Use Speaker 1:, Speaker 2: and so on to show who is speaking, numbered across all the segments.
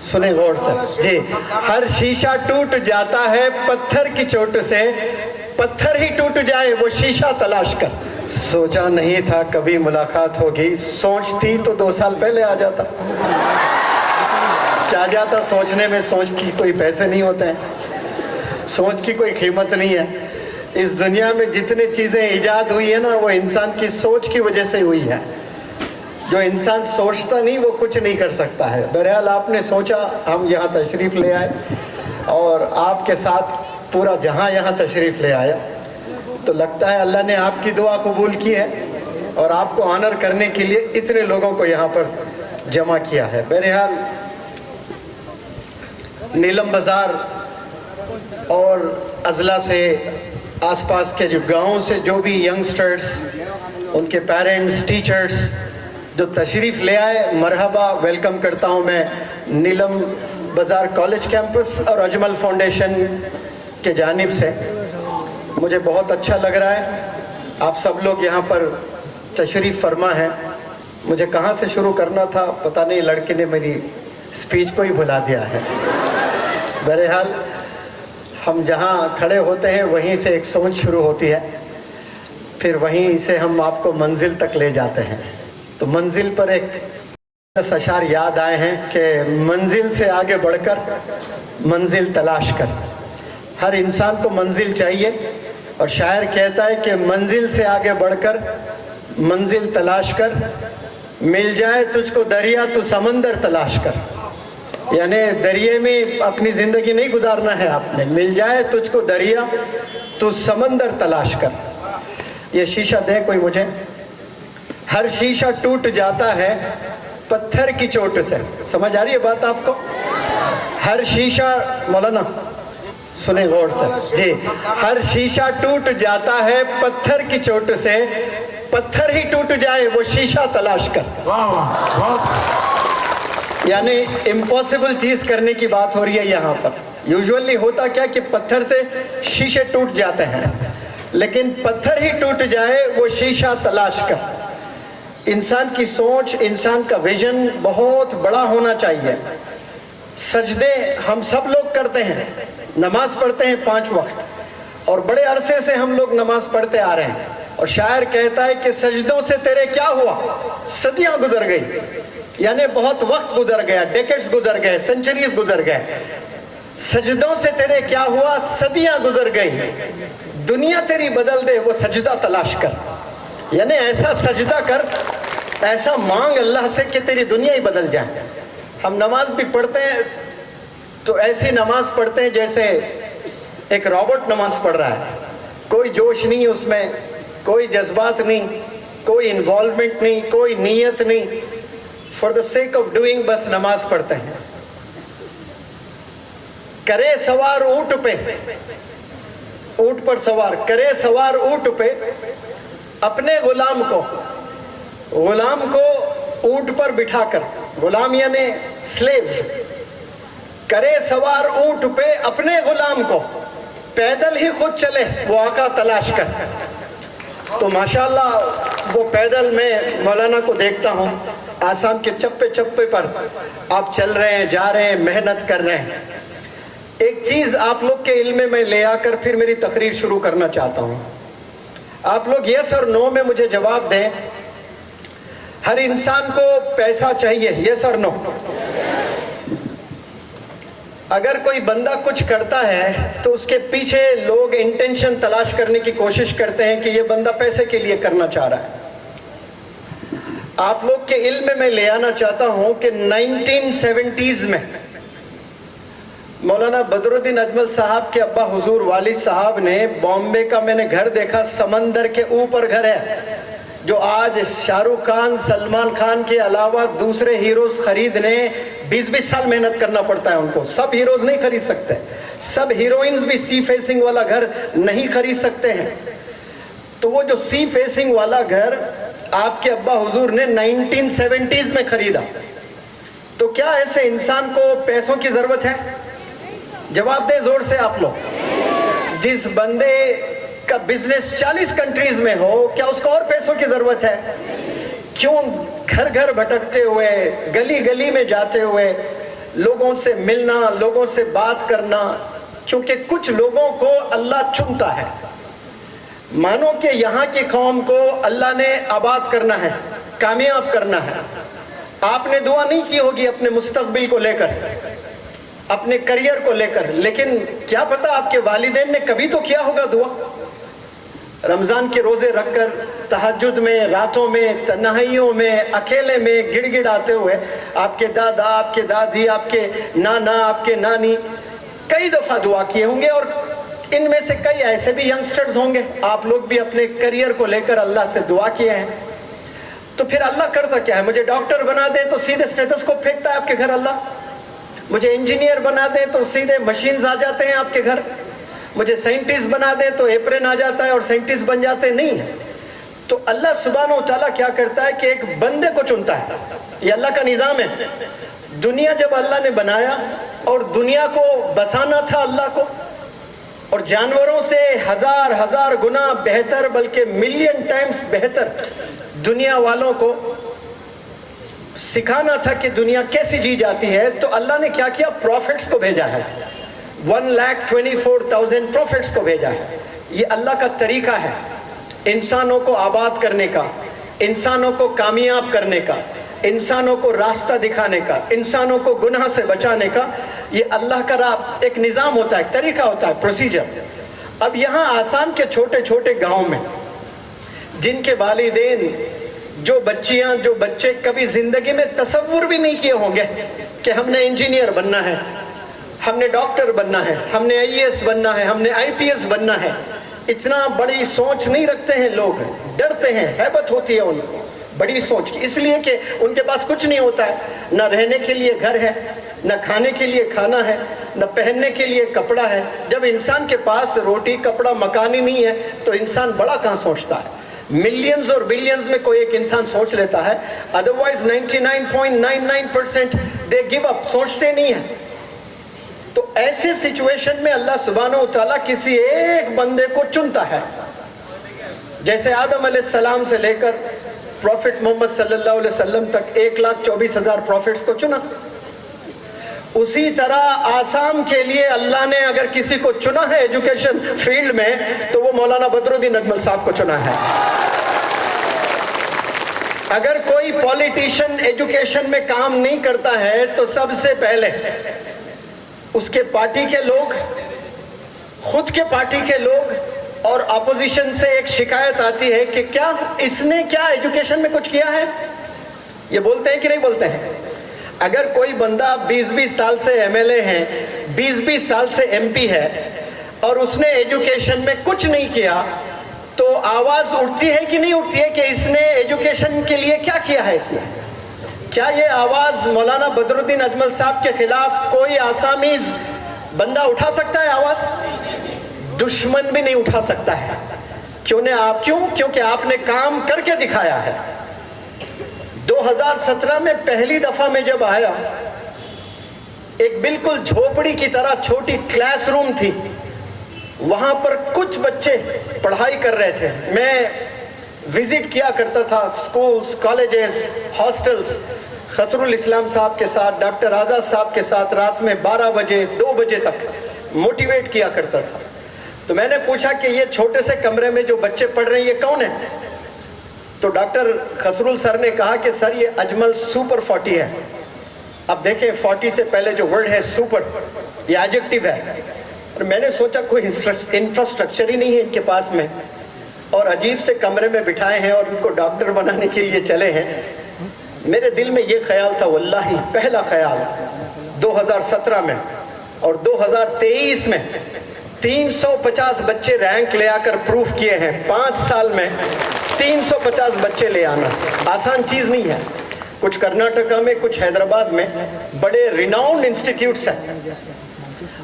Speaker 1: सुने गौर से जी। हर शीशा टूट जाता है पत्थर की चोट से, पत्थर ही टूट जाए वो शीशा तलाश कर। सोचा नहीं था कभी मुलाकात होगी, सोच थी तो 2 साल पहले आ जाता। क्या जाता सोचने में, सोच की कोई पैसे नहीं होते हैं, सोच की कोई कीमत नहीं है। इस दुनिया में जितनी चीजें इजाद हुई है ना, वो इंसान की सोच की वजह से हुई है। जो इंसान सोचता नहीं वो कुछ नहीं कर सकता है। बहरहाल आपने सोचा, हम यहाँ तशरीफ ले आए और आपके साथ पूरा जहां यहाँ तशरीफ ले आया, तो लगता है अल्लाह ने आपकी दुआ कबूल की है और आपको ऑनर करने के लिए इतने लोगों को यहाँ पर जमा किया है। बहरहाल नीलम बाजार और अजला से आसपास के जो गाँव से जो भी यंगस्टर्स, उनके पेरेंट्स, टीचर्स जो तशरीफ़ ले आए, मरहबा वेलकम करता हूँ मैं नीलम बाज़ार कॉलेज कैंपस और अजमल फाउंडेशन के जानिब से। मुझे बहुत अच्छा लग रहा है आप सब लोग यहाँ पर तशरीफ़ फरमा है। मुझे कहाँ से शुरू करना था पता नहीं, लड़के ने मेरी स्पीच को ही भुला दिया है। बहरहाल हम जहाँ खड़े होते हैं वहीं से एक सोच शुरू होती है, फिर वहीं से हम आपको मंजिल तक ले जाते हैं। तो मंजिल पर एक अशार याद आए हैं कि मंजिल से आगे बढ़कर मंजिल तलाश कर। हर इंसान को मंजिल चाहिए और शायर कहता है कि मंजिल से आगे बढ़कर मंजिल तलाश कर, मिल जाए तुझको दरिया तू समंदर तलाश कर। यानी दरिया में अपनी ज़िंदगी नहीं गुजारना है आपने, मिल जाए तुझको दरिया तू समंदर तलाश कर। ये शीशा दे कोई मुझे। हर शीशा टूट जाता है पत्थर की चोट से। समझ आ रही है बात आपको? हर शीशा, मौलाना सुने गौर से जी। हर शीशा टूट जाता है पत्थर की चोट से, पत्थर ही टूट जाए वो शीशा तलाश कर। यानी इम्पॉसिबल चीज करने की बात हो रही है यहाँ पर। यूजुअली होता क्या कि पत्थर से शीशे टूट जाते हैं, लेकिन पत्थर ही टूट जाए वो शीशा तलाश कर। इंसान की सोच, इंसान का विजन बहुत बड़ा होना चाहिए। सजदे हम सब लोग करते हैं, नमाज पढ़ते हैं 5 वक्त और बड़े अरसे से हम लोग नमाज पढ़ते आ रहे हैं। और शायर कहता है कि सजदों से तेरे क्या हुआ, सदियां गुजर गई। यानी बहुत वक्त गुजर गया, डेकेड्स गुजर गए, सेंचुरीज गुजर गए। सजदों से तेरे क्या हुआ, सदियां गुजर गई। दुनिया तेरी बदल दे वो सजदा तलाश कर। यानी ऐसा सजदा कर, ऐसा मांग अल्लाह से कि तेरी दुनिया ही बदल जाए। हम नमाज भी पढ़ते हैं तो ऐसी नमाज पढ़ते हैं जैसे एक रॉबोट नमाज पढ़ रहा है। कोई जोश नहीं उसमें, कोई जज्बात नहीं, कोई इन्वॉल्वमेंट नहीं, कोई नीयत नहीं। For the sake of doing बस नमाज पढ़ते हैं। करे सवार ऊंट पे, ऊंट पर सवार, करे सवार ऊंट पे अपने गुलाम को ऊंट पर बिठाकर, गुलाम यानी स्लेव, करे सवार ऊंट पे अपने गुलाम को, पैदल ही खुद चले वो आका तलाश कर। तो माशाल्लाह वो पैदल में मौलाना को देखता हूँ, आसाम के चप्पे चप्पे पर आप चल रहे हैं, जा रहे हैं, मेहनत कर रहे हैं। एक चीज आप लोग के इल्म में ले आकर फिर मेरी तकरीर शुरू करना चाहता हूँ। आप लोग यस और नो में मुझे जवाब दें। हर इंसान को पैसा चाहिए, यस और नो? अगर कोई बंदा कुछ करता है तो उसके पीछे लोग इंटेंशन तलाश करने की कोशिश करते हैं कि ये बंदा पैसे के लिए करना चाह रहा है। आप लोग के इल्म में ले आना चाहता हूं कि 1970s में मौलाना बदरुद्दीन अजमल साहब के अब्बा हुजूर वालिद साहब ने बॉम्बे का, मैंने घर देखा, समंदर के ऊपर घर है, जो आज शाहरुख खान, सलमान खान के अलावा दूसरे हीरोज खरीदने 20-20 साल मेहनत करना पड़ता है उनको। सब हीरोज नहीं खरीद सकते, सब हीरोइंस भी सी फेसिंग वाला घर नहीं खरीद सकते हैं। तो वो जो सी फेसिंग वाला घर आपके अब्बा हुजूर ने 1970s में खरीदा। तो क्या ऐसे इंसान को पैसों की जरूरत है? जवाब दें जोर से आप लोग। जिस बंदे का बिजनेस 40 कंट्रीज में हो, क्या उसको और पैसों की जरूरत है? क्यों घर घर भटकते हुए, गली गली में जाते हुए लोगों से मिलना, लोगों से बात करना, क्योंकि कुछ लोगों को अल्लाह चुनता है। मानो कि यहाँ की कौम को अल्लाह ने आबाद करना है, कामयाब करना है। आपने दुआ नहीं की होगी अपने मुस्तकबिल को लेकर, अपने करियर को लेकर, लेकिन क्या पता आपके वालिदैन ने कभी तो किया होगा दुआ। रमजान के रोजे रखकर तहज्जुद में, रातों में, तन्हाइयों में, अकेले में गिड़गिड़ाते हुए आपके दादा, आपके दादी, आपके नाना, आपके नानी कई दफा दुआ किए होंगे। और इनमें से कई ऐसे भी यंगस्टर्स होंगे, आप लोग भी अपने करियर को लेकर अल्लाह से दुआ किए हैं। तो फिर अल्लाह करता क्या है? मुझे डॉक्टर बना दे तो सीधे स्टेथोस्कोप फेंकता है आपके घर अल्लाह। मुझे इंजीनियर बना दे तो सीधे मशीन्स आ जाते हैं आपके घर। मुझे साइंटिस्ट बना दे तो एप्रेन आ जाता है और साइंटिस्ट बन जाते नहीं है। तो अल्लाह सुब्हानहू तआला क्या करता है कि एक बंदे को चुनता है। ये अल्लाह का निज़ाम है। दुनिया जब अल्लाह ने बनाया और दुनिया को बसाना था अल्लाह को, और जानवरों से हजार हजार गुना बेहतर, बल्कि मिलियन टाइम्स बेहतर दुनिया वालों को सिखाना था कि दुनिया कैसी जी जाती है। तो अल्लाह ने क्या किया? प्रॉफिट्स को भेजा है। 1,24,000 प्रॉफिट्स को भेजा है। ये अल्लाह का तरीका है इंसानों को आबाद करने का, इंसानों को कामयाब करने का, इंसानों को रास्ता दिखाने का, इंसानों को गुनाह से बचाने का। ये अल्लाह का एक निज़ाम होता है, तरीका होता है, प्रोसीजर। अब यहाँ आसाम के छोटे छोटे गांव में जिनके वालिदैन, जो बच्चियां, जो बच्चे कभी जिंदगी में तसव्वुर भी नहीं किए होंगे कि हमने इंजीनियर बनना है, हमने डॉक्टर बनना है, हमने आईएएस बनना है, हमने आईपीएस बनना है, इतना बड़ी सोच नहीं रखते हैं लोग, डरते हैं, हैबत होती है उनको बड़ी सोच की, इसलिए कि उनके पास कुछ नहीं होता है। न रहने के लिए घर है, न खाने के लिए खाना है, न पहनने के लिए कपड़ा है। जब इंसान के पास रोटी, कपड़ा, मकान ही नहीं है तो इंसान बड़ा कहाँ सोचता है। मिलियंस और बिलियंस में कोई एक इंसान सोच लेता है, अदरवाइज 99.99% दे गिव अप, सोचते नहीं है। तो ऐसे सिचुएशन में अल्लाह सुब्हानहू तआला किसी एक बंदे को चुनता है। जैसे आदम अलैहिस्सलाम से लेकर प्रॉफिट मोहम्मद सल्लल्लाहु अलैहि वसल्लम तक 1,24,000 प्रॉफिट्स को चुना। उसी तरह आसाम के लिए अल्लाह ने अगर किसी को चुना है एजुकेशन फील्ड में, तो वो मौलाना बदरुद्दीन अजमल साहब को चुना है। अगर कोई पॉलिटिशियन एजुकेशन में काम नहीं करता है तो सबसे पहले उसके पार्टी के लोग, खुद के पार्टी के लोग और अपोजिशन से एक शिकायत आती है कि क्या इसने क्या एजुकेशन में कुछ किया है। ये बोलते हैं कि नहीं बोलते हैं? अगर कोई बंदा 20-20 साल से एमएलए है, 20-20 साल से एमपी है और उसने एजुकेशन में कुछ नहीं किया, तो आवाज उठती है कि नहीं उठती है कि इसने एजुकेशन के लिए क्या किया है इसने? क्या ये आवाज मौलाना बदरुद्दीन अजमल साहब के खिलाफ कोई आसामीज बंदा उठा सकता है आवाज? दुश्मन भी नहीं उठा सकता है। क्यों? क्योंकि आपने काम करके दिखाया है। 2017 में पहली दफा में जब आया, एक बिल्कुल झोपड़ी की तरह छोटी क्लासरूम थी, वहां पर कुछ बच्चे पढ़ाई कर रहे थे। मैं विजिट किया करता था स्कूल्स, कॉलेजेस, हॉस्टल्स, खसरुल इस्लाम साहब के साथ, डॉक्टर आजाद साहब के साथ रात में 12 बजे 2 बजे तक मोटिवेट किया करता था। तो मैंने पूछा कि ये छोटे से कमरे में जो बच्चे पढ़ रहे हैं ये कौन है? तो डॉक्टर खसरुल सर ने कहा कि सर ये अजमल सुपर 40 है। अब देखें, 40 से पहले जो वर्ड है सुपर, ये एडजेक्टिव है। और मैंने सोचा कोई इंफ्रास्ट्रक्चर ही नहीं है इनके पास में, और अजीब से कमरे में बिठाए हैं और इनको डॉक्टर बनाने के लिए चले हैं। मेरे दिल में ये ख्याल था, वल्लाही पहला ख्याल 2017 में और 2023 में 350 बच्चे रैंक ले आकर प्रूफ किए हैं। 5 साल में 350 बच्चे ले आना आसान चीज नहीं है। कुछ कर्नाटका में, कुछ हैदराबाद में बड़े रिनाउंड इंस्टीट्यूट्स हैं।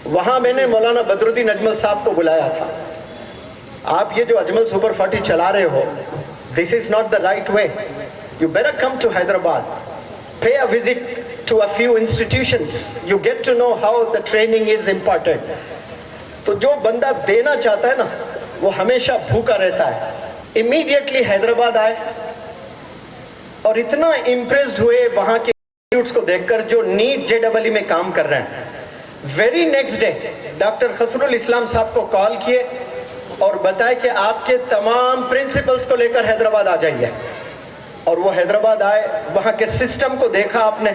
Speaker 1: वहां मैंने मौलाना बदरुद्दीन अजमल साहब को बुलाया था। आप ये जो अजमल सुपर 40 चला रहे हो, this is not the right way, you better come to Hyderabad, pay a visit to a few institutions, you get to know how the training is important. तो जो बंदा देना चाहता है ना, वो हमेशा भूखा रहता है। इमीडिएटली हैदराबाद आए और इतना इम्प्रेस्ड हुए वहां के इंस्टीट्यूट्स को देखकर जो नीट JEE में काम कर रहे हैं, वेरी नेक्स्ट डे डॉक्टर खसरुल इस्लाम साहब को कॉल किए और बताए कि आपके तमाम प्रिंसिपल्स को लेकर हैदराबाद आ जाइए। और वो हैदराबाद आए, वहाँ के सिस्टम को देखा आपने,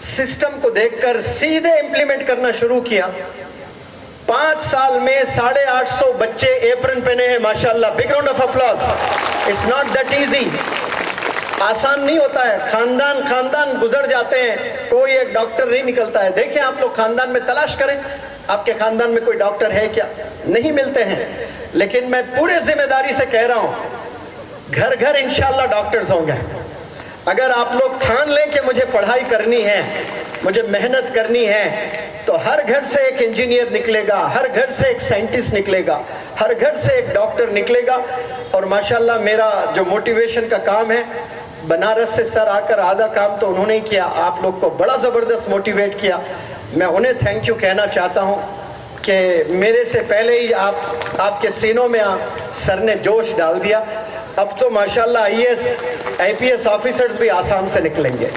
Speaker 1: सिस्टम को देखकर सीधे इंप्लीमेंट करना शुरू किया। 5 साल में 850 बच्चे एप्रन पहने हैं माशाल्लाह। Big round of applause. It's not that easy, आसान नहीं होता है। खानदान खानदान गुजर जाते हैं, कोई एक डॉक्टर नहीं निकलता है। देखें आप लोग खानदान में तलाश करें, आपके खानदान में कोई डॉक्टर है क्या? नहीं मिलते हैं। लेकिन मैं पूरे जिम्मेदारी से कह रहा हूं, घर घर इंशाल्लाह डॉक्टर्स होंगे। अगर आप लोग ठान लें कि मुझे पढ़ाई करनी है, मुझे मेहनत करनी है, तो हर घर से एक इंजीनियर निकलेगा, हर घर से एक साइंटिस्ट निकलेगा, हर घर से एक डॉक्टर निकलेगा। और माशाल्लाह मेरा जो मोटिवेशन का काम है, बनारस से सर आकर आधा काम तो उन्होंने ही किया, आप लोग को बड़ा ज़बरदस्त मोटिवेट किया। मैं उन्हें थैंक यू कहना चाहता हूँ कि मेरे से पहले ही आपके सीनों में सर ने जोश डाल दिया। अब तो माशाल्लाह IAS IPS ऑफिसर्स भी आसाम से निकलेंगे।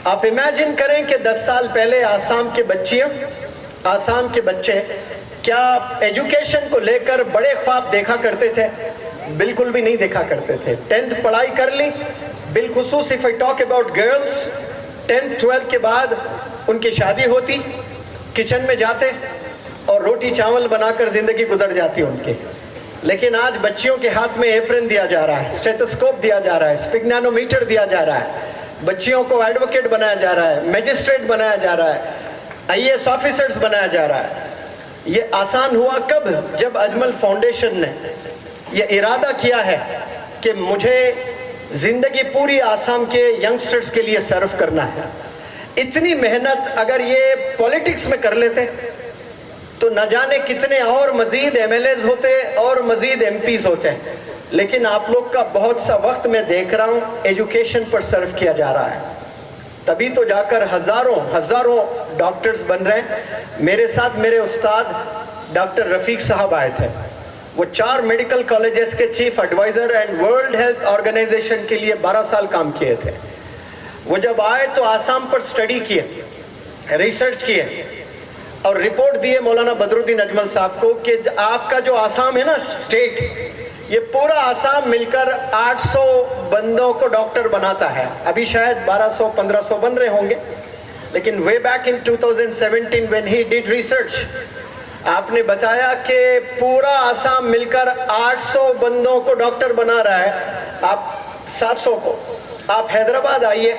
Speaker 1: आप इमेजिन करें कि 10 साल पहले आसाम के बच्चे क्या एजुकेशन को लेकर बड़े ख्वाब देखा करते थे? बिल्कुल भी नहीं देखा करते थे। 10th पढ़ाई कर ली, बिलखुसूस if I talk about girls, 10th 12th के बाद उनकी शादी होती, किचन में जाते और रोटी चावल बनाकर जिंदगी गुजर जाती उनकी। लेकिन आज बच्चियों के हाथ में एप्रन दिया जा रहा है, स्टेथोस्कोप दिया जा रहा है, स्पिग्नैनोमीटर दिया जा रहा है, बच्चियों को एडवोकेट बनाया जा रहा है, मैजिस्ट्रेट बनाया जा रहा है, IAS ऑफिसर्स बनाया जा रहा है। ये आसान हुआ कब? जब अजमल फाउंडेशन ने ये इरादा किया है कि मुझे जिंदगी पूरी आसाम के यंगस्टर्स के लिए सर्व करना है। इतनी मेहनत अगर ये पॉलिटिक्स में कर लेते तो न जाने कितने और मजीद MLAs होते और मजीद MPs होते। लेकिन आप लोग का बहुत सा वक्त मैं देख रहा हूँ एजुकेशन पर सर्व किया जा रहा है, तभी तो जाकर हजारों डॉक्टर्स बन रहे हैं। मेरे साथ मेरे उस्ताद डॉक्टर रफीक साहब आए थे, वो 4 मेडिकल कॉलेजेस के chief adviser and World Health Organization के लिए 12 साल काम किए थे। वो जब आए तो आसाम पर स्टडी किए, रिसर्च किए और रिपोर्ट दिए मौलाना बदरुद्दीन अजमल साहब को कि आपका जो आसाम है ना स्टेट, ये पूरा आसाम मिलकर 800 बंदों को डॉक्टर बनाता है। अभी शायद 1200-1500 बन रहे होंगे, लेकिन way back in 2017 when he did research, आपने बताया कि पूरा आसाम मिलकर 800 बंदों को डॉक्टर बना रहा है। आप 700 को, आप हैदराबाद आइए,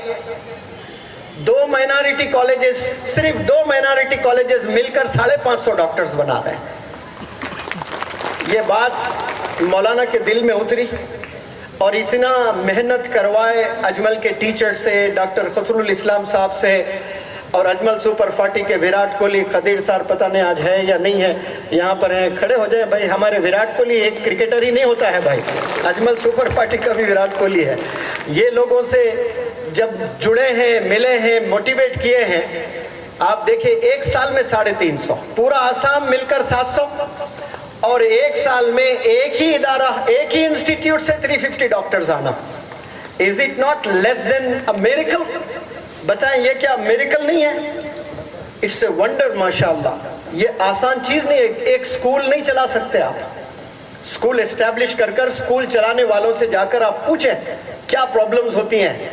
Speaker 1: 2 माइनॉरिटी कॉलेजेस, सिर्फ 2 माइनॉरिटी कॉलेजेस मिलकर 550 डॉक्टर्स बना रहे हैं। ये बात मौलाना के दिल में उतरी और इतना मेहनत करवाए अजमल के टीचर से, डॉक्टर खसरुल इस्लाम साहब से और अजमल सुपर 40 के विराट कोहली, खदीर सर पता नहीं आज है या नहीं है, यहाँ पर हैं, खड़े हो जाए भाई। हमारे विराट कोहली एक क्रिकेटर ही नहीं होता है भाई, अजमल सुपर 40 का भी विराट कोहली है। ये लोगों से जब जुड़े हैं, मिले हैं, मोटिवेट किए हैं, आप देखिए 1 साल में 350, पूरा आसाम मिलकर 700 और 1 साल में एक ही इदारा, एक ही इंस्टीट्यूट से 350 डॉक्टर्स आना। Is it not less than a miracle? बताएं, ये क्या मिरेकल नहीं है? इट्स ए वंडर माशाल्लाह। ये आसान चीज नहीं है। एक स्कूल नहीं चला सकते आप, स्कूल एस्टैब्लिश कर स्कूल चलाने वालों से जाकर आप पूछें क्या प्रॉब्लम्स होती हैं,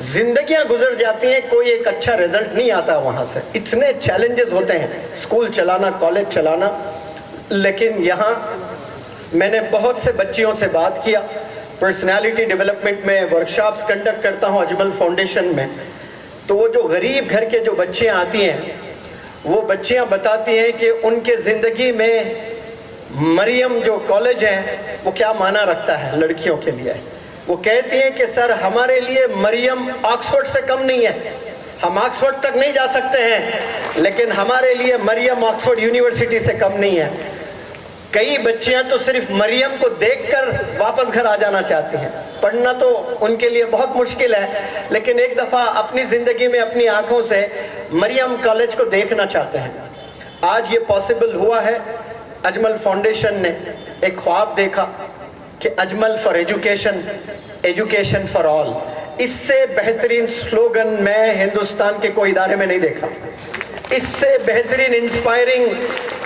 Speaker 1: जिंदगियां गुजर जाती हैं, कोई एक अच्छा रिजल्ट नहीं आता वहां से। इतने चैलेंजेस होते हैं स्कूल चलाना, कॉलेज चलाना। लेकिन यहाँ मैंने बहुत से बच्चियों से बात किया, पर्सनालिटी डेवलपमेंट में वर्कशॉप्स कंडक्ट करता हूँ अजमल फाउंडेशन में, तो वो जो गरीब घर के जो बच्चियाँ आती हैं, वो बच्चियाँ बताती हैं कि उनके ज़िंदगी में मरियम जो कॉलेज है वो क्या माना रखता है लड़कियों के लिए। वो कहती हैं कि सर हमारे लिए मरियम ऑक्सफोर्ड से कम नहीं है, हम ऑक्सफोर्ड तक नहीं जा सकते हैं, लेकिन हमारे लिए मरियम ऑक्सफोर्ड यूनिवर्सिटी से कम नहीं है। कई बच्चियां तो सिर्फ मरियम को देखकर वापस घर आ जाना चाहती हैं। पढ़ना तो उनके लिए बहुत मुश्किल है, लेकिन एक दफ़ा अपनी ज़िंदगी में अपनी आंखों से मरियम कॉलेज को देखना चाहते हैं। आज ये पॉसिबल हुआ है। अजमल फाउंडेशन ने एक ख्वाब देखा कि Ajmal for education, education for all, इससे बेहतरीन स्लोगन मैं हिंदुस्तान के कोई इदारे में नहीं देखा। इससे बेहतरीन इंस्पायरिंग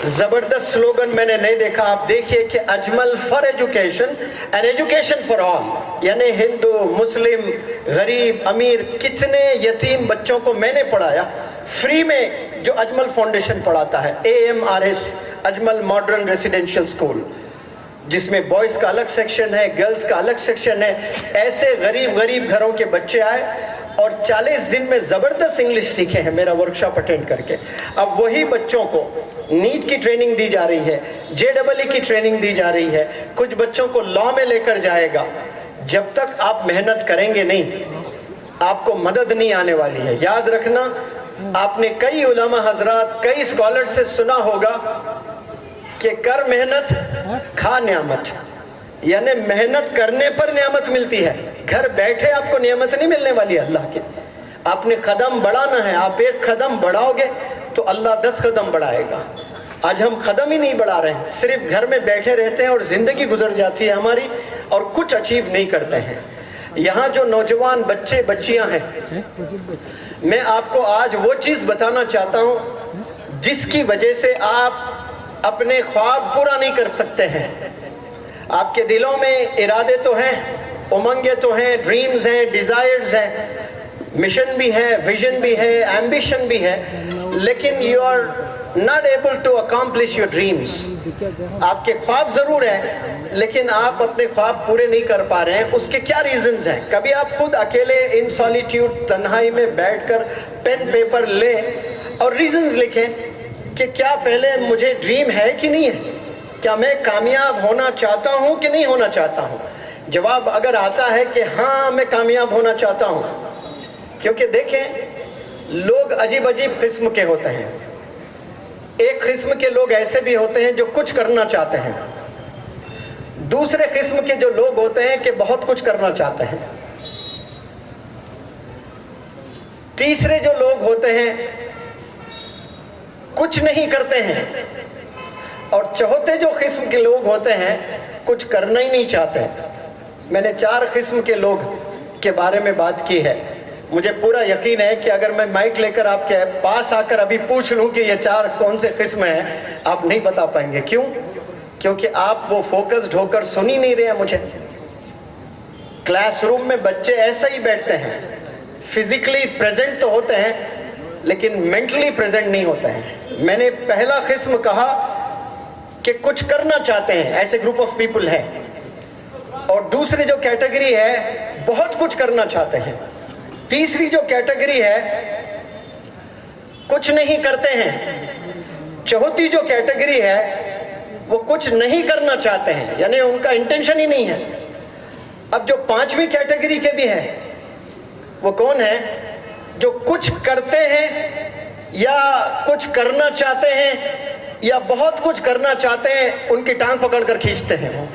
Speaker 1: जबरदस्त स्लोगन मैंने नहीं देखा। आप देखिए कि Ajmal for education and education for all, यानी हिंदू मुस्लिम गरीब अमीर कितने यतीम बच्चों को मैंने पढ़ाया फ्री में, जो अजमल फाउंडेशन पढ़ाता है। AMRS Ajmal modern residential school, जिसमें बॉयज़ का अलग सेक्शन है, गर्ल्स का अलग सेक्शन है। ऐसे गरीब गरीब घरों के बच्चे आए और 40 दिन में ज़बरदस्त इंग्लिश सीखे हैं मेरा वर्कशॉप अटेंड करके। अब वही बच्चों को नीट की ट्रेनिंग दी जा रही है, JEE की ट्रेनिंग दी जा रही है, कुछ बच्चों को लॉ में लेकर जाएगा। जब तक आप मेहनत करेंगे नहीं, आपको मदद नहीं आने वाली है। याद रखना, आपने कई उलमा हजरात, कई स्कॉलर से सुना होगा कि कर मेहनत खा नियामत, यानी मेहनत करने पर नियामत मिलती है। घर बैठे आपको नियामत नहीं मिलने वाली है अल्लाह की। आपने कदम बढ़ाना है, आप एक कदम बढ़ाओगे तो अल्लाह 10 कदम बढ़ाएगा। आज हम कदम ही नहीं बढ़ा रहे हैं, सिर्फ घर में बैठे रहते हैं और जिंदगी गुजर जाती है हमारी और कुछ अचीव नहीं करते हैं। यहाँ जो नौजवान बच्चे बच्चियां हैं, मैं आपको आज वो चीज बताना चाहता हूँ जिसकी वजह से आप अपने ख्वाब पूरा नहीं कर सकते हैं। आपके दिलों में इरादे तो हैं, उमंगे तो हैं, ड्रीम्स हैं, डिजायर्स हैं, मिशन भी है, विजन भी है, एम्बिशन भी है, लेकिन you are not able to accomplish your dreams. आपके ख्वाब जरूर हैं लेकिन आप अपने ख्वाब पूरे नहीं कर पा रहे हैं। उसके क्या रीजंस हैं? कभी आप खुद अकेले इन सॉलिट्यूड तन्हाई में बैठकर पेन पेपर लें और रीजंस लिखें कि क्या पहले मुझे ड्रीम है कि नहीं है, क्या मैं कामयाब होना चाहता हूं कि नहीं होना चाहता हूं। जवाब अगर आता है कि हाँ मैं कामयाब होना चाहता हूं, क्योंकि देखें लोग अजीब अजीब किस्म के होते हैं। एक किस्म के लोग ऐसे भी होते हैं जो कुछ करना चाहते हैं, दूसरे किस्म के जो लोग होते हैं कि बहुत कुछ करना चाहते हैं, तीसरे जो लोग होते हैं कुछ नहीं करते हैं, और चौथे जो किस्म के लोग होते हैं कुछ करना ही नहीं चाहते। मैंने 4 किस्म के लोग के बारे में बात की है। मुझे पूरा यकीन है कि अगर मैं माइक लेकर आपके पास आकर अभी पूछ लूं कि ये 4 कौन से किस्म हैं, आप नहीं बता पाएंगे। क्यों? क्योंकि आप वो फोकस्ड होकर सुन ही नहीं रहे हैं मुझे। क्लासरूम में बच्चे ऐसे ही बैठते हैं, फिजिकली प्रेजेंट तो होते हैं लेकिन मेंटली प्रेजेंट नहीं होते हैं। मैंने पहला किस्म कहा कि कुछ करना चाहते हैं, ऐसे ग्रुप ऑफ पीपल है, और दूसरी जो कैटेगरी है बहुत कुछ करना चाहते हैं। तीसरी जो कैटेगरी है कुछ नहीं करते हैं। चौथी जो कैटेगरी है वो कुछ नहीं करना चाहते हैं, यानी उनका इंटेंशन ही नहीं है। अब जो 5वीं कैटेगरी के भी हैं वो कौन है? जो कुछ करते हैं या कुछ करना चाहते हैं या बहुत कुछ करना चाहते हैं, उनकी टांग पकड़कर खींचते हैं वो।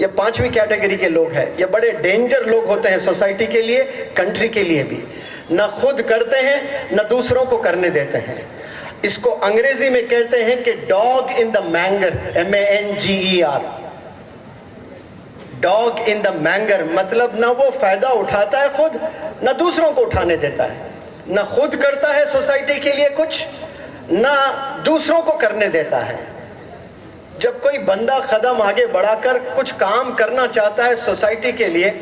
Speaker 1: ये 5वीं कैटेगरी के लोग हैं। ये बड़े डेंजर लोग होते हैं सोसाइटी के लिए, कंट्री के लिए भी। ना खुद करते हैं ना दूसरों को करने देते हैं। इसको अंग्रेजी में कहते हैं कि dog in the manger, MANGER, dog in the manger. मतलब ना वो फायदा उठाता है खुद, ना दूसरों को उठाने देता है, ना खुद करता है सोसाइटी के लिए कुछ, ना दूसरों को करने देता है। जब कोई बंदा कदम आगे बढ़ाकर कुछ काम करना चाहता है सोसाइटी के लिए,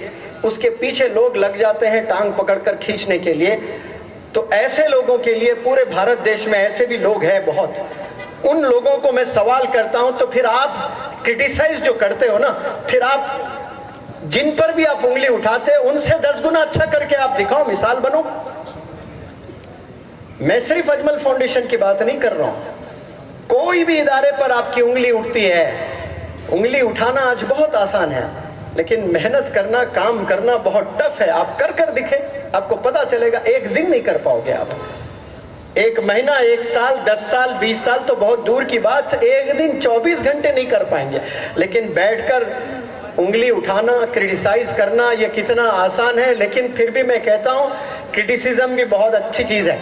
Speaker 1: उसके पीछे लोग लग जाते हैं टांग पकड़कर खींचने के लिए। तो ऐसे लोगों के लिए पूरे भारत देश में ऐसे भी लोग हैं बहुत। उन लोगों को मैं सवाल करता हूं, तो फिर आप क्रिटिसाइज जो करते हो ना, फिर आप जिन पर भी आप उंगली उठाते हैं उनसे 10 गुना अच्छा करके आप दिखाओ, मिसाल बनो। मैं सिर्फ अजमल फाउंडेशन की बात नहीं कर रहा हूं, कोई भी इदारे पर आपकी उंगली उठती है। उंगली उठाना आज बहुत आसान है, लेकिन मेहनत करना, काम करना बहुत टफ है। आप कर कर दिखे, आपको पता चलेगा। एक दिन नहीं कर पाओगे आप, 1 महीना, 1 साल, 10 साल, 20 साल तो बहुत दूर की बात, एक दिन 24 घंटे नहीं कर पाएंगे। लेकिन बैठकर उंगली उठाना, क्रिटिसाइज करना, ये कितना आसान है। लेकिन फिर भी मैं कहता हूँ क्रिटिसिज्म भी बहुत अच्छी चीज है।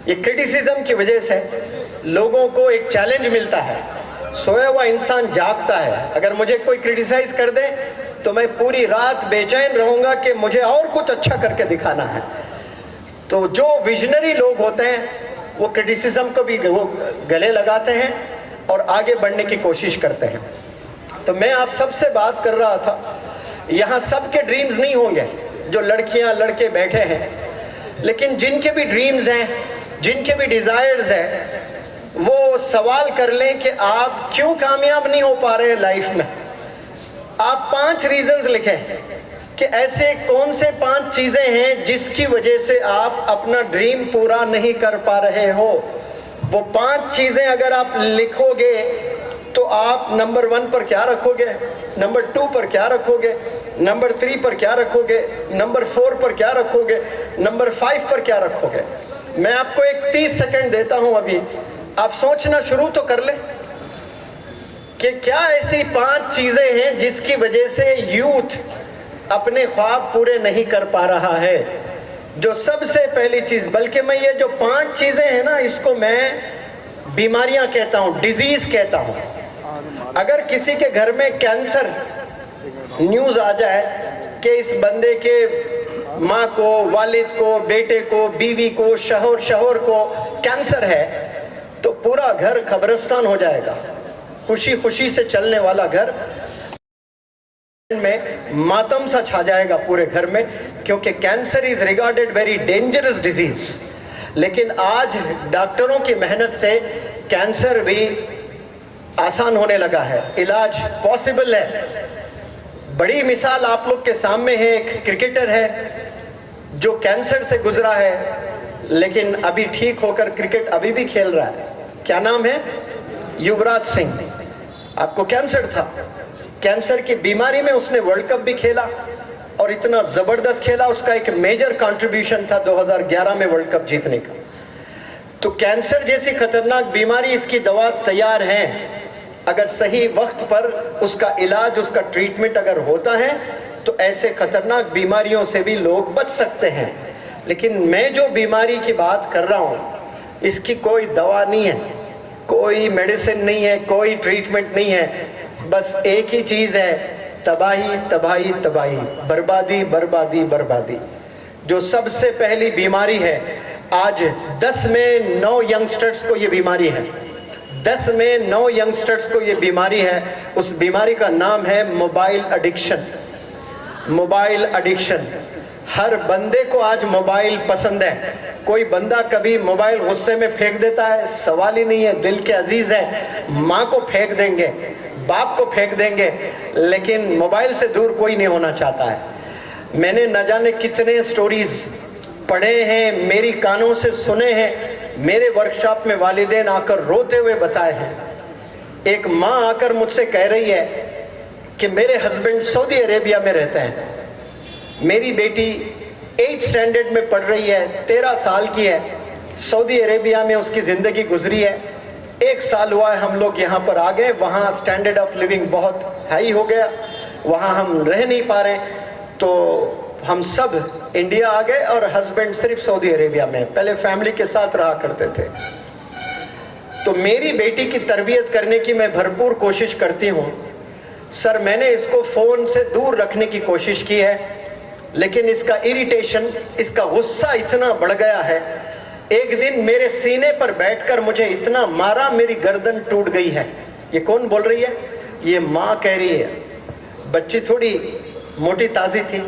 Speaker 1: ये क्रिटिसिज्म की वजह से लोगों को एक चैलेंज मिलता है। सोया हुआ इंसान जागता है। अगर मुझे कोई क्रिटिसाइज कर दे तो मैं पूरी रात बेचैन रहूंगा कि मुझे और कुछ अच्छा करके दिखाना है। तो जो विजनरी लोग होते हैं वो क्रिटिसिज्म को भी वो गले लगाते हैं और आगे बढ़ने की कोशिश करते हैं। तो मैं आप सबसे बात कर रहा था, यहाँ सबके ड्रीम्स नहीं होंगे जो लड़कियां लड़के बैठे हैं, लेकिन जिनके भी ड्रीम्स हैं, जिनके भी डिजायर्स हैं, वो सवाल कर लें कि आप क्यों कामयाब नहीं हो पा रहे लाइफ में। आप 5 रीजंस लिखें कि ऐसे कौन से 5 चीजें हैं जिसकी वजह से आप अपना ड्रीम पूरा नहीं कर पा रहे हो। वो 5 चीजें अगर आप लिखोगे तो आप नंबर 1 पर क्या रखोगे, नंबर 2 पर क्या रखोगे, नंबर 3 पर क्या रखोगे, नंबर 4 पर क्या रखोगे, नंबर 5 पर क्या रखोगे। मैं आपको एक 30 सेकंड देता हूं, अभी आप सोचना शुरू तो कर ले कि क्या ऐसी 5 चीजें हैं जिसकी वजह से यूथ अपने ख्वाब पूरे नहीं कर पा रहा है। जो सबसे पहली चीज, बल्कि मैं ये जो 5 चीजें हैं ना, इसको मैं बीमारियां कहता हूं, डिजीज कहता हूं। अगर किसी के घर में कैंसर न्यूज आ जाए कि इस बंदे के माँ को, वालिद को, बेटे को, बीवी को, शौहर को कैंसर है, तो पूरा घर कब्रिस्तान हो जाएगा। खुशी खुशी से चलने वाला घर में मातम सा छा जाएगा पूरे घर में, क्योंकि cancer is regarded very dangerous disease. लेकिन आज डॉक्टरों की मेहनत से कैंसर भी आसान होने लगा है, इलाज पॉसिबल है। बड़ी मिसाल आप लोग के सामने है, एक क्रिकेटर है जो कैंसर से गुजरा है, लेकिन अभी ठीक होकर क्रिकेट अभी भी खेल रहा है। क्या नाम है? युवराज सिंह। आपको कैंसर था, कैंसर की बीमारी में उसने वर्ल्ड कप भी खेला और इतना जबरदस्त खेला, उसका एक मेजर कंट्रीब्यूशन था 2011 में वर्ल्ड कप जीतने का। तो कैंसर जैसी खतरनाक बीमारी, इसकी दवा तैयार है, अगर सही वक्त पर उसका इलाज, उसका ट्रीटमेंट अगर होता है तो ऐसे खतरनाक बीमारियों से भी लोग बच सकते हैं। लेकिन मैं जो बीमारी की बात कर रहा हूँ, इसकी कोई दवा नहीं है, कोई मेडिसिन नहीं है, कोई ट्रीटमेंट नहीं है, बस एक ही चीज है, तबाही तबाही तबाही, बर्बादी बर्बादी बर्बादी। जो सबसे पहली बीमारी है, आज 10 में 9 यंगस्टर्स को ये बीमारी है, 10 में 9 यंगस्टर्स को ये बीमारी है। उस बीमारी का नाम है मोबाइल एडिक्शन। मोबाइल एडिक्शन, हर बंदे को आज मोबाइल पसंद है। कोई बंदा कभी मोबाइल गुस्से में फेंक देता है, सवाल ही नहीं है, दिल के अजीज है, माँ को फेंक देंगे, बाप को फेंक देंगे, लेकिन मोबाइल से दूर कोई नहीं होना चाहता है। मैंने न जाने कितने स्टोरीज पढ़े हैं, मेरी कानों से सुने हैं, मेरे वर्कशॉप में वालिदैन आकर रोते हुए बताए हैं। एक माँ आकर मुझसे कह रही है कि मेरे हस्बैंड सऊदी अरेबिया में रहते हैं, मेरी बेटी 8th स्टैंडर्ड में पढ़ रही है, 13 साल की है, सऊदी अरेबिया में उसकी ज़िंदगी गुजरी है। 1 साल हुआ है हम लोग यहाँ पर आ गए, वहाँ स्टैंडर्ड ऑफ लिविंग बहुत हाई हो गया, वहाँ हम रह नहीं पा रहे, तो हम सब इंडिया आ गए और हस्बैंड सिर्फ सऊदी अरेबिया में। पहले फैमिली के साथ रहा करते थे। तो मेरी बेटी की तरबियत करने की मैं भरपूर कोशिश करती हूँ। सर, मैंने इसको फ़ोन से दूर रखने की कोशिश की है, लेकिन इसका इरिटेशन, इसका गुस्सा इतना बढ़ गया है। एक दिन मेरे सीने पर बैठकर मुझे इतना मारा, मेरी गर्दन टूट गई है। ये कौन बोल रही है? ये माँ कह रही है। बच्ची थोड़ी मोटी ताज़ी थी,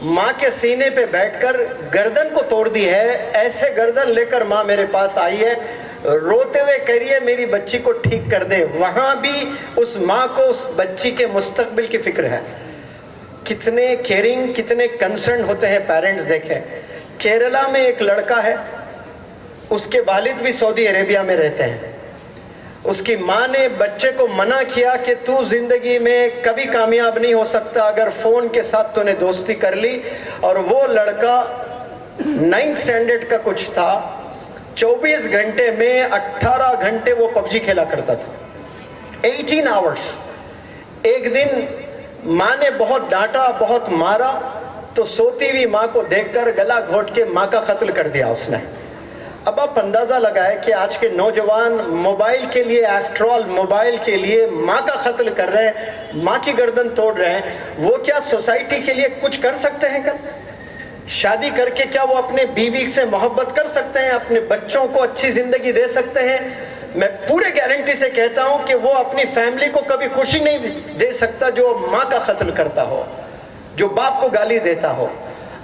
Speaker 1: माँ के सीने पे बैठकर गर्दन को तोड़ दी है। ऐसे गर्दन लेकर माँ मेरे पास आई है, रोते हुए कह रही है मेरी बच्ची को ठीक कर दे। वहाँ भी उस माँ को उस बच्ची के मुस्तकबिल की फिक्र है। कितने केयरिंग, कितने कंसर्न होते हैं पेरेंट्स। देखें, केरला में एक लड़का है, उसके वालिद भी सऊदी अरेबिया में रहते हैं। उसकी माँ ने बच्चे को मना किया कि तू जिंदगी में कभी कामयाब नहीं हो सकता अगर फोन के साथ तूने दोस्ती कर ली। और वो लड़का 9th स्टैंडर्ड का कुछ था, 24 घंटे में 18 घंटे वो पबजी खेला करता था, 18 आवर्स। एक दिन माँ ने बहुत डांटा, बहुत मारा, तो सोती हुई माँ को देखकर गला घोट के माँ का कत्ल कर दिया उसने। अब आप अंदाजा लगाए कि आज के नौजवान मोबाइल के लिए, आफ्टर ऑल मोबाइल के लिए माँ का कत्ल कर रहे हैं, माँ की गर्दन तोड़ रहे हैं। वो क्या सोसाइटी के लिए कुछ कर सकते हैं? कल शादी करके क्या वो अपने बीवी से मोहब्बत कर सकते हैं? अपने बच्चों को अच्छी जिंदगी दे सकते हैं? मैं पूरे गारंटी से कहता हूं कि वो अपनी फैमिली को कभी खुशी नहीं दे सकता जो माँ का कत्ल करता हो, जो बाप को गाली देता हो।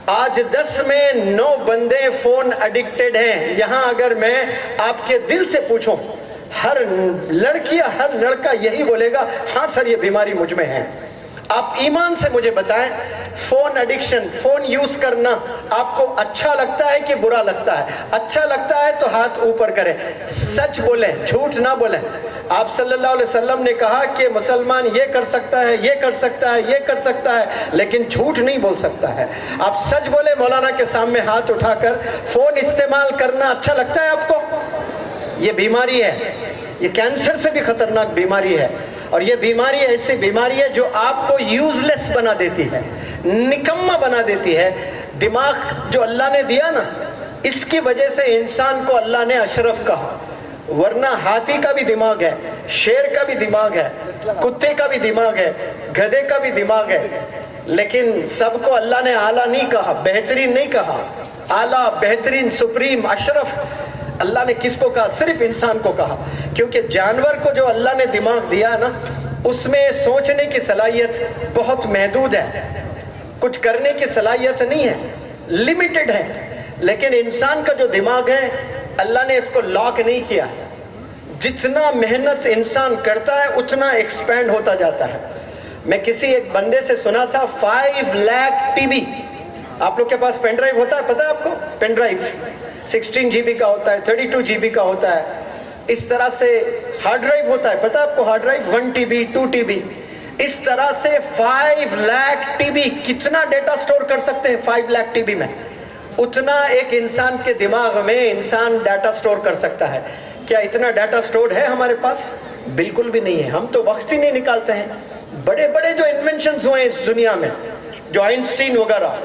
Speaker 1: आज 10 में 9 बंदे फोन एडिक्टेड हैं। यहां अगर मैं आपके दिल से पूछूं, हर लड़की या हर लड़का यही बोलेगा, हाँ सर ये बीमारी मुझ में है। आप ईमान से मुझे बताएं, फोन एडिक्शन, फोन यूज करना आपको अच्छा लगता है कि बुरा लगता है? अच्छा लगता है तो हाथ ऊपर करें, सच बोलें, झूठ ना बोलें। आप सल्लल्लाहु अलैहि वसल्लम ने कहा कि मुसलमान ये कर सकता है, ये कर सकता है, ये कर सकता है, लेकिन झूठ नहीं बोल सकता है। आप सच बोले मौलाना के सामने हाथ उठाकर। फोन इस्तेमाल करना अच्छा लगता है आपको? ये बीमारी है, ये कैंसर से भी खतरनाक बीमारी है। और ये बीमारी ऐसी बीमारी है जो आपको यूजलेस बना देती है, निकम्मा बना देती है। दिमाग जो अल्लाह ने दिया ना, इसकी वजह से इंसान को अल्लाह ने अशरफ कहा, वरना हाथी का भी दिमाग है, शेर का भी दिमाग है, कुत्ते का भी दिमाग है, गधे का भी दिमाग है, लेकिन सबको अल्लाह ने आला नहीं कहा, बेहतरीन नहीं कहा। आला, बेहतरीन, सुप्रीम, अशरफ अल्लाह ने किसको कहा? सिर्फ इंसान को कहा। क्योंकि जानवर को जो अल्लाह ने दिमाग दिया ना, उसमें सोचने की सलाहियत बहुत महदूद है, कुछ करने की सलाहियत नहीं है, लिमिटेड है। लेकिन इंसान का जो दिमाग है, अल्लाह ने इसको लॉक नहीं किया। जितना मेहनत इंसान करता है उतना एक्सपेंड होता जाता है। मैं किसी एक बंदे से सुना था 5 लाख टीबी। आप लोग के पास पेन ड्राइव होता है, पता है आपको? पेन ड्राइव 16 GB का होता है, 32 GB का होता है, इस तरह से हार्ड ड्राइव होता है, पता है आपको? हार्ड ड्राइव 1 TB, 2 TB, इस तरह से 5 लाख TB। कितना डेटा स्टोर कर सकते हैं 5 लाख TB में? उतना एक इंसान के दिमाग में इंसान डाटा स्टोर कर सकता है। क्या इतना डाटा स्टोर है हमारे पास? बिल्कुल भी नहीं है। हम तो वक्त ही नहीं निकालते हैं। बड़े बड़े जो इन्वेंशंस हुए इस दुनिया में, जो आइंस्टीन वगैरह,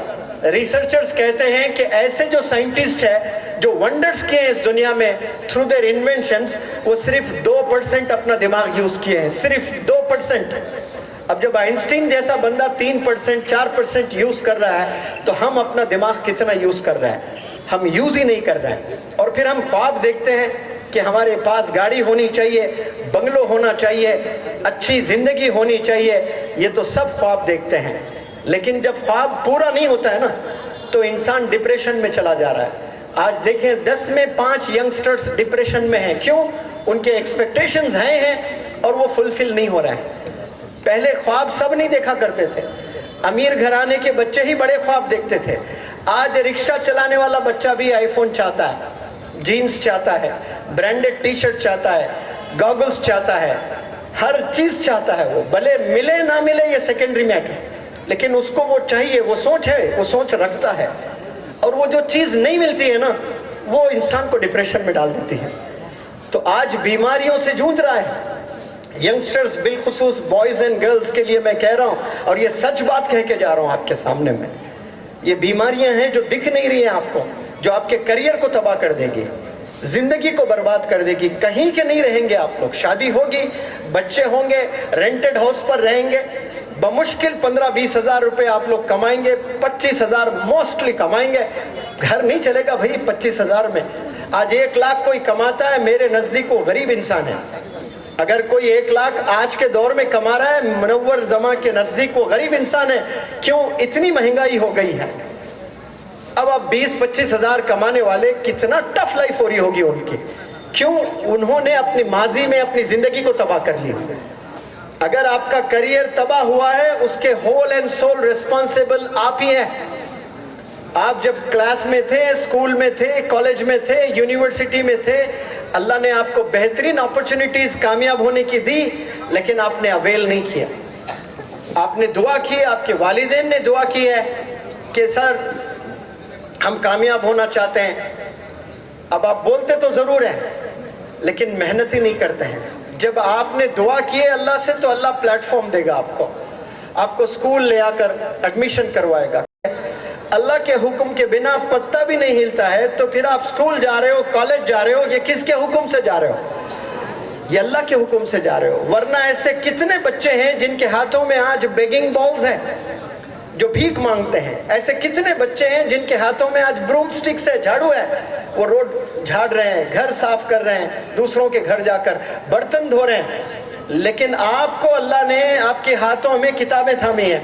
Speaker 1: रिसर्चर्स कहते हैं कि ऐसे जो साइंटिस्ट है जो वंडर्स किए हैं इस दुनिया में थ्रू देयर इन्वेंशंस, वो सिर्फ 2% अपना दिमाग यूज किए हैं, सिर्फ 2%। अब जब आइंस्टीन जैसा बंदा 3%, 4% यूज कर रहा है, तो हम अपना दिमाग कितना यूज कर रहे हैं? हम यूज ही नहीं कर रहे हैं। और फिर हम ख्वाब देखते हैं कि हमारे पास गाड़ी होनी चाहिए, बंगलो होना चाहिए, अच्छी जिंदगी होनी चाहिए। ये तो सब ख्वाब देखते हैं, लेकिन जब ख्वाब पूरा नहीं होता है ना, तो इंसान डिप्रेशन में चला जा रहा है। आज देखें 10 में 5 यंगस्टर्स डिप्रेशन में हैं। क्यों? उनके एक्सपेक्टेशंस हैं और वो फुलफिल नहीं हो रहे हैं। पहले ख्वाब सब नहीं देखा करते थे, अमीर घराने के बच्चे ही बड़े ख्वाब देखते थे। आज रिक्शा चलाने वाला बच्चा भी आईफोन चाहता है, जीन्स चाहता है, ब्रांडेड टी शर्ट चाहता है, गॉगल्स चाहता है, हर चीज चाहता है। वो भले मिले ना मिले ये सेकेंडरी मैटर, लेकिन उसको वो चाहिए, वो सोच है, वो सोच रखता है। और वो जो चीज नहीं मिलती है ना, वो इंसान को डिप्रेशन में डाल देती है। तो आज बीमारियों से जूझ रहा है यंगस्टर्स, बिलखुसूस बॉयज एंड गर्ल्स के लिए मैं कह रहा हूं, और ये सच बात कह के जा रहा हूं आपके सामने में। ये बीमारियां हैं जो दिख नहीं रही हैं आपको, जो आपके करियर को तबाह कर देगी, जिंदगी को बर्बाद कर देगी। कहीं के नहीं रहेंगे आप लोग। शादी होगी, बच्चे होंगे, रेंटेड हाउस पर रहेंगे, बमुश्किल 15-20 हजार रुपए आप लोग कमाएंगे, 25 हजार मोस्टली कमाएंगे। घर नहीं चलेगा भाई 25 हजार में। आज 1 लाख कोई कमाता है, मेरे नजदीक वो गरीब इंसान है। अगर कोई 1 लाख आज के दौर में कमा रहा है, मुनव्वर जमा के नजदीक वो गरीब इंसान है। क्यों? इतनी महंगाई हो गई है। अब आप 20-25 हजार कमाने वाले, कितना टफ लाइफ हो रही होगी उनकी। क्यों? उन्होंने अपनी माजी में अपनी जिंदगी को तबाह कर लिया। अगर आपका करियर तबाह हुआ है, उसके होल एंड सोल रिस्पॉन्सिबल आप ही हैं। आप जब क्लास में थे, स्कूल में थे, कॉलेज में थे, यूनिवर्सिटी में थे, अल्लाह ने आपको बेहतरीन अपॉर्चुनिटीज कामयाब होने की दी, लेकिन आपने अवेल नहीं किया। आपने दुआ की, आपके वालिदैन ने दुआ की है कि सर हम कामयाब होना चाहते हैं। अब आप बोलते तो जरूर हैं, लेकिन मेहनत ही नहीं करते हैं। जब आपने दुआ की है अल्लाह से, तो अल्लाह प्लेटफॉर्म देगा आपको, आपको स्कूल ले आकर एडमिशन करवाएगा। अल्लाह के हुक्म के बिना पत्ता भी नहीं हिलता है, तो फिर आप स्कूल जा रहे हो, कॉलेज जा रहे हो, ये किसके हुक्म से जा रहे हो? ये अल्लाह के हुक्म से जा रहे हो। वरना ऐसे कितने बच्चे हैं जिनके हाथों में आज बेगिंग बॉल्स हैं, जो भीख मांगते हैं। ऐसे कितने बच्चे हैं जिनके हाथों में आज ब्रूम स्टिक्स है, झाड़ू है, वो रोड झाड़ रहे हैं, घर साफ कर रहे हैं, दूसरों के घर जाकर बर्तन धो रहे हैं। लेकिन आपको अल्लाह ने आपके हाथों में किताबें थामी है,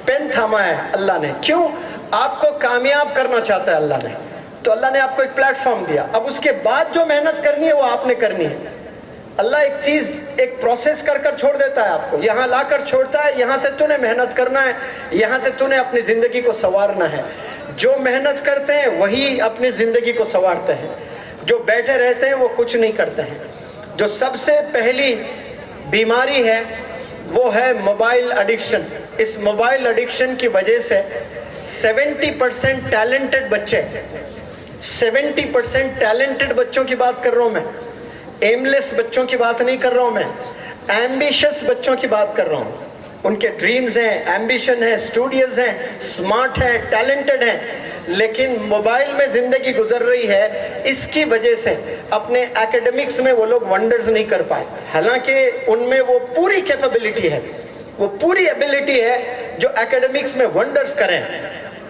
Speaker 1: पेन थामा है अल्लाह ने। क्यों? आपको कामयाब करना चाहता है अल्लाह ने। तो अल्लाह ने आपको एक प्लेटफॉर्म दिया। अब उसके बाद जो मेहनत करनी है वो आपने करनी है। अल्लाह एक चीज, एक प्रोसेस कर कर छोड़ देता है आपको, यहाँ लाकर छोड़ता है, यहाँ से तूने मेहनत करना है, यहाँ से तूने अपनी जिंदगी को संवारना है। जो मेहनत करते हैं वही अपनी जिंदगी को संवारते हैं, जो बैठे रहते हैं वो कुछ नहीं करते हैं। जो सबसे पहली बीमारी है वो है मोबाइल एडिक्शन। इस मोबाइल एडिक्शन की वजह से 70% टैलेंटेड बच्चे, 70% टैलेंटेड बच्चों की बात कर रहा हूं मैं, एमलेस बच्चों की बात नहीं कर रहा हूं मैं, एम्बिशियस बच्चों की बात कर रहा हूं। उनके ड्रीम्स हैं, एम्बिशन है, स्टूडियस हैं, स्मार्ट है, टैलेंटेड हैं, लेकिन मोबाइल में जिंदगी गुजर रही है। इसकी वजह से अपने एकेडमिक्स में वो लोग वंडर्स नहीं कर पाए, हालांकि उनमें वो पूरी कैपेबिलिटी है, वो पूरी एबिलिटी है जो एकेडमिक्स में वंडर्स करें।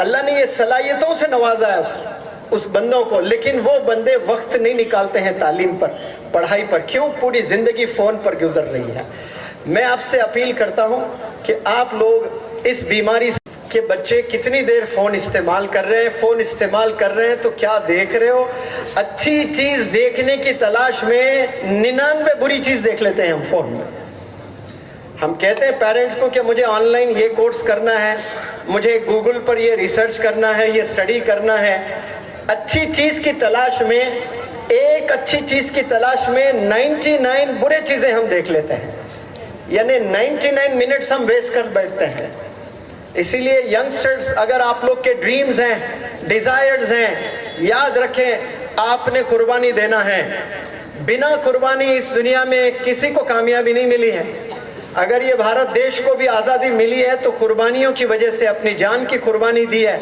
Speaker 1: अल्लाह ने ये सलाहियतों से नवाजा है उस बंदों को, लेकिन वो बंदे वक्त नहीं निकालते हैं तालीम पर, पढ़ाई पर। क्यों? पूरी जिंदगी फोन पर गुजर रही है। मैं आपसे अपील करता हूं कि आप लोग इस बीमारी के बच्चे कितनी देर फोन इस्तेमाल कर रहे हैं, फोन इस्तेमाल कर रहे हैं तो क्या देख रहे हो? अच्छी चीज देखने की तलाश में 99 बुरी चीज देख लेते हैं हम फोन में। हम कहते हैं पेरेंट्स को कि मुझे ऑनलाइन ये कोर्स करना है, मुझे गूगल पर ये रिसर्च करना है, ये स्टडी करना है। अच्छी चीज की तलाश में, एक अच्छी चीज की तलाश में 99 बुरे चीजें हम देख लेते हैं, यानी 99 मिनट्स हम वेस्ट कर बैठते हैं। इसीलिए यंगस्टर्स, अगर आप लोग के ड्रीम्स हैं, डिजायर्स हैं, याद रखें आपने कुर्बानी देना है। बिना कुर्बानी इस दुनिया में किसी को कामयाबी नहीं मिली है। अगर ये भारत देश को भी आज़ादी मिली है तो कुर्बानियों की वजह से, अपनी जान की कुर्बानी दी है,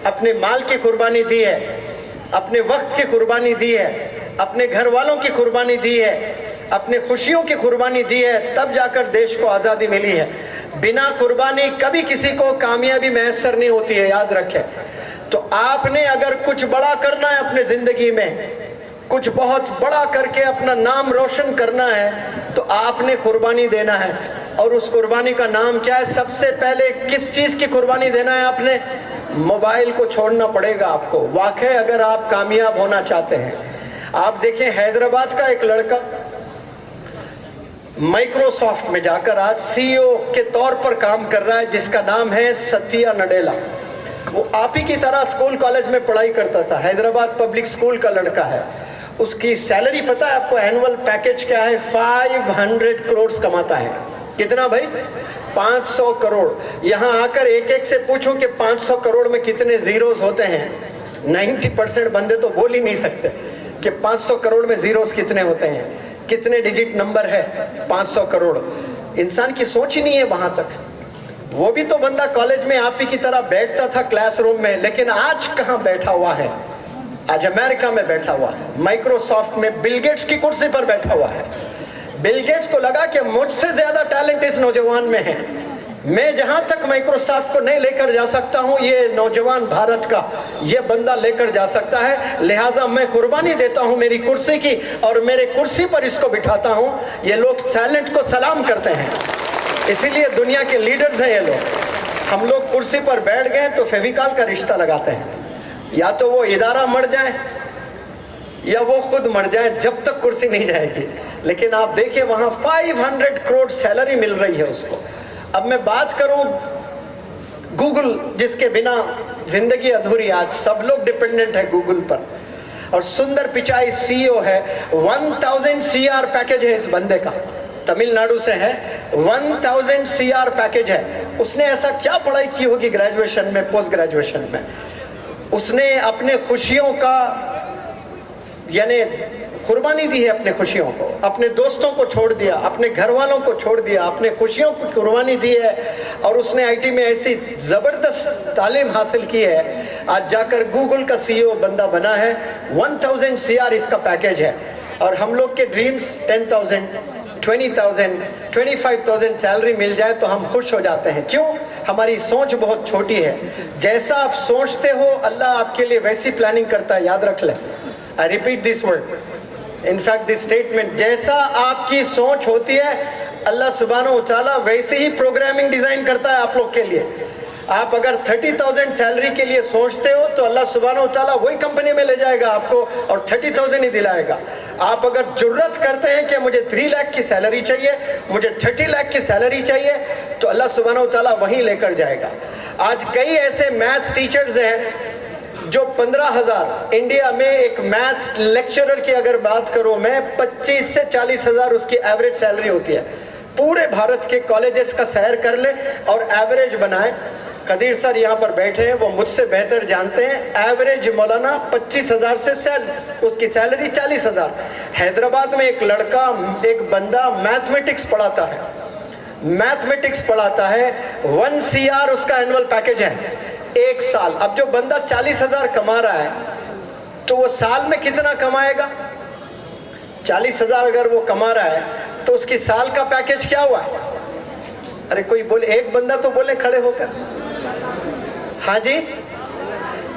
Speaker 1: अपने माल की कुर्बानी दी है, अपने वक्त की कुर्बानी दी है, अपने घर वालों की कुर्बानी दी है, अपने खुशियों की कुर्बानी दी है, तब जाकर देश को आज़ादी मिली है। बिना कुर्बानी कभी किसी को कामयाबी मैसर नहीं होती है, याद रखें। तो आपने अगर कुछ बड़ा करना है अपने जिंदगी में, कुछ बहुत बड़ा करके अपना नाम रोशन करना है, तो आपने कुर्बानी देना है। और उस कुर्बानी का नाम क्या है? सबसे पहले किस चीज की कुर्बानी देना है आपने? मोबाइल को छोड़ना पड़ेगा आपको। वाकई अगर आप कामयाब होना चाहते हैं, आप देखें हैदराबाद का एक लड़का माइक्रोसॉफ्ट में जाकर आज सीईओ के तौर पर काम कर रहा है, जिसका नाम है सत्या नडेला। वो आप ही की तरह स्कूल कॉलेज में पढ़ाई करता था, हैदराबाद पब्लिक स्कूल का लड़का है। उसकी सैलरी पता है आपको? एनुअल पैकेज क्या है? 500 करोड़ कमाता है। कितना भाई? 500 करोड़। यहाँ आकर एक एक से पूछो कि 500 करोड़ में कितने जीरोस होते हैं, 90% बंदे तो बोल ही नहीं सकते कि 500 करोड़ में जीरोस कितने होते हैं, कितने डिजिट नंबर है 500 करोड़। इंसान की सोच ही नहीं है वहां तक। वो भी तो बंदा कॉलेज में आप ही की तरह बैठता था क्लासरूम में, लेकिन आज कहाँ बैठा हुआ है? आज अमेरिका में बैठा हुआ है, माइक्रोसॉफ्ट में बिल गेट्स की कुर्सी पर बैठा हुआ है। बिल गेट्स को लगा कि मुझसे ज्यादा टैलेंट इस नौजवान में है, मैं जहां तक माइक्रोसॉफ्ट को नहीं लेकर जा सकता हूं, ये नौजवान भारत का ये बंदा लेकर जा सकता है। लिहाजा मैं कुर्बानी देता हूं मेरी कुर्सी की, और मेरे कुर्सी पर इसको बिठाता हूं। ये लोग टैलेंट को सलाम करते हैं, इसीलिए दुनिया के लीडर्स हैं ये लोग। हम लोग कुर्सी पर बैठ गए तो फेविकॉल का रिश्ता लगाते हैं, या तो वो इदारा मर जाए या वो खुद मर जाए, जब तक कुर्सी नहीं जाएगी। लेकिन आप देखिए वहां 500 करोड़ सैलरी मिल रही है उसको। अब मैं बात करूं गूगल, जिसके बिना जिंदगी अधूरी, आज सब लोग डिपेंडेंट है गूगल पर, और सुंदर पिचाई सीईओ है। 1000 CR पैकेज है इस बंदे का, तमिलनाडु से है। 1000 CR पैकेज है। उसने ऐसा क्या पढ़ाई की होगी ग्रेजुएशन में, पोस्ट ग्रेजुएशन में? उसने अपने खुशियों का यानी कुर्बानी दी है, अपने खुशियों को, अपने दोस्तों को छोड़ दिया, अपने घर वालों को छोड़ दिया, अपने खुशियों को कुर्बानी दी है। और उसने IT में ऐसी जबरदस्त तालीम हासिल की है, आज जाकर गूगल का CEO बंदा बना है, 1000 CR इसका पैकेज है। और हम लोग के ड्रीम्स 10,000, 20,000, 25,000 सैलरी मिल जाए तो हम खुश हो जाते हैं। क्यों? हमारी सोच बहुत छोटी है। जैसा आप सोचते हो अल्लाह आपके लिए वैसी प्लानिंग करता है, याद रख लें। I repeat this word, in fact this statement, जैसा आपकी सोच होती है अल्लाह सुब्हानहू व तआला वैसे ही प्रोग्रामिंग डिजाइन करता है आप लोग के लिए। आप अगर 30,000 सैलरी के लिए सोचते हो तो अल्लाह सुब्हानहू व तआला वही कंपनी में ले जाएगा आपको और 30,000 ही दिलाएगा। आप अगर जुर्रत करते हैं कि मुझे 3 लाख की सैलरी चाहिए, मुझे 30 लाख की सैलरी चाहिए, तो अल्लाह सुब्हानहू व तआला वहीं लेकर जाएगा। आज कई ऐसे मैथ टीचर्स हैं जो 15,000, इंडिया में एक मैथ लेक्चरर की अगर बात करूं मैं, 25 से 40,000 उसकी एवरेज सैलरी होती है। पूरे भारत के कॉलेजेस का सैर कर ले और एवरेज बनाए। कदीर सर यहाँ पर बैठे हैं, वो मुझसे बेहतर जानते हैं। एवरेज मौलाना 25,000 से उसकी सैलरी 40,000। हैदराबाद में एक लड़का, एक बंदा मैथमेटिक्स पढ़ाता है, 1 CR उसका एनुअल पैकेज है, 1 साल। अब जो बंदा 40,000 कमा रहा है तो वो साल में कितना कमाएगा? 40,000 अगर वो कमा रहा है तो उसकी साल का पैकेज क्या हुआ? अरे कोई बोले, एक बंदा तो बोले खड़े होकर, हाँ जी,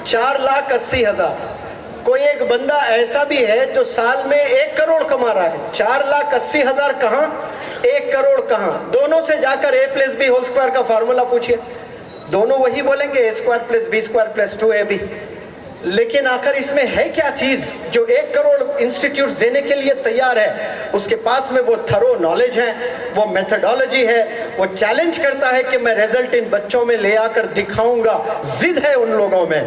Speaker 1: 4,80,000। कोई एक बंदा ऐसा भी है जो साल में 1 करोड़ कमा रहा है। 4,80,000 कहाँ, 1 करोड़ कहाँ? दोनों से जाकर A+B² का फॉर्मूला पूछिए, दोनों वही बोलेंगे A² + B² + 2AB। लेकिन आखिर इसमें है क्या चीज जो 1 करोड़ इंस्टीट्यूट देने के लिए तैयार है? उसके पास में वो थरो नॉलेज है, वो मेथडोलॉजी है, वो चैलेंज करता है कि मैं रिजल्ट इन बच्चों में ले आकर दिखाऊंगा। जिद है उन लोगों में।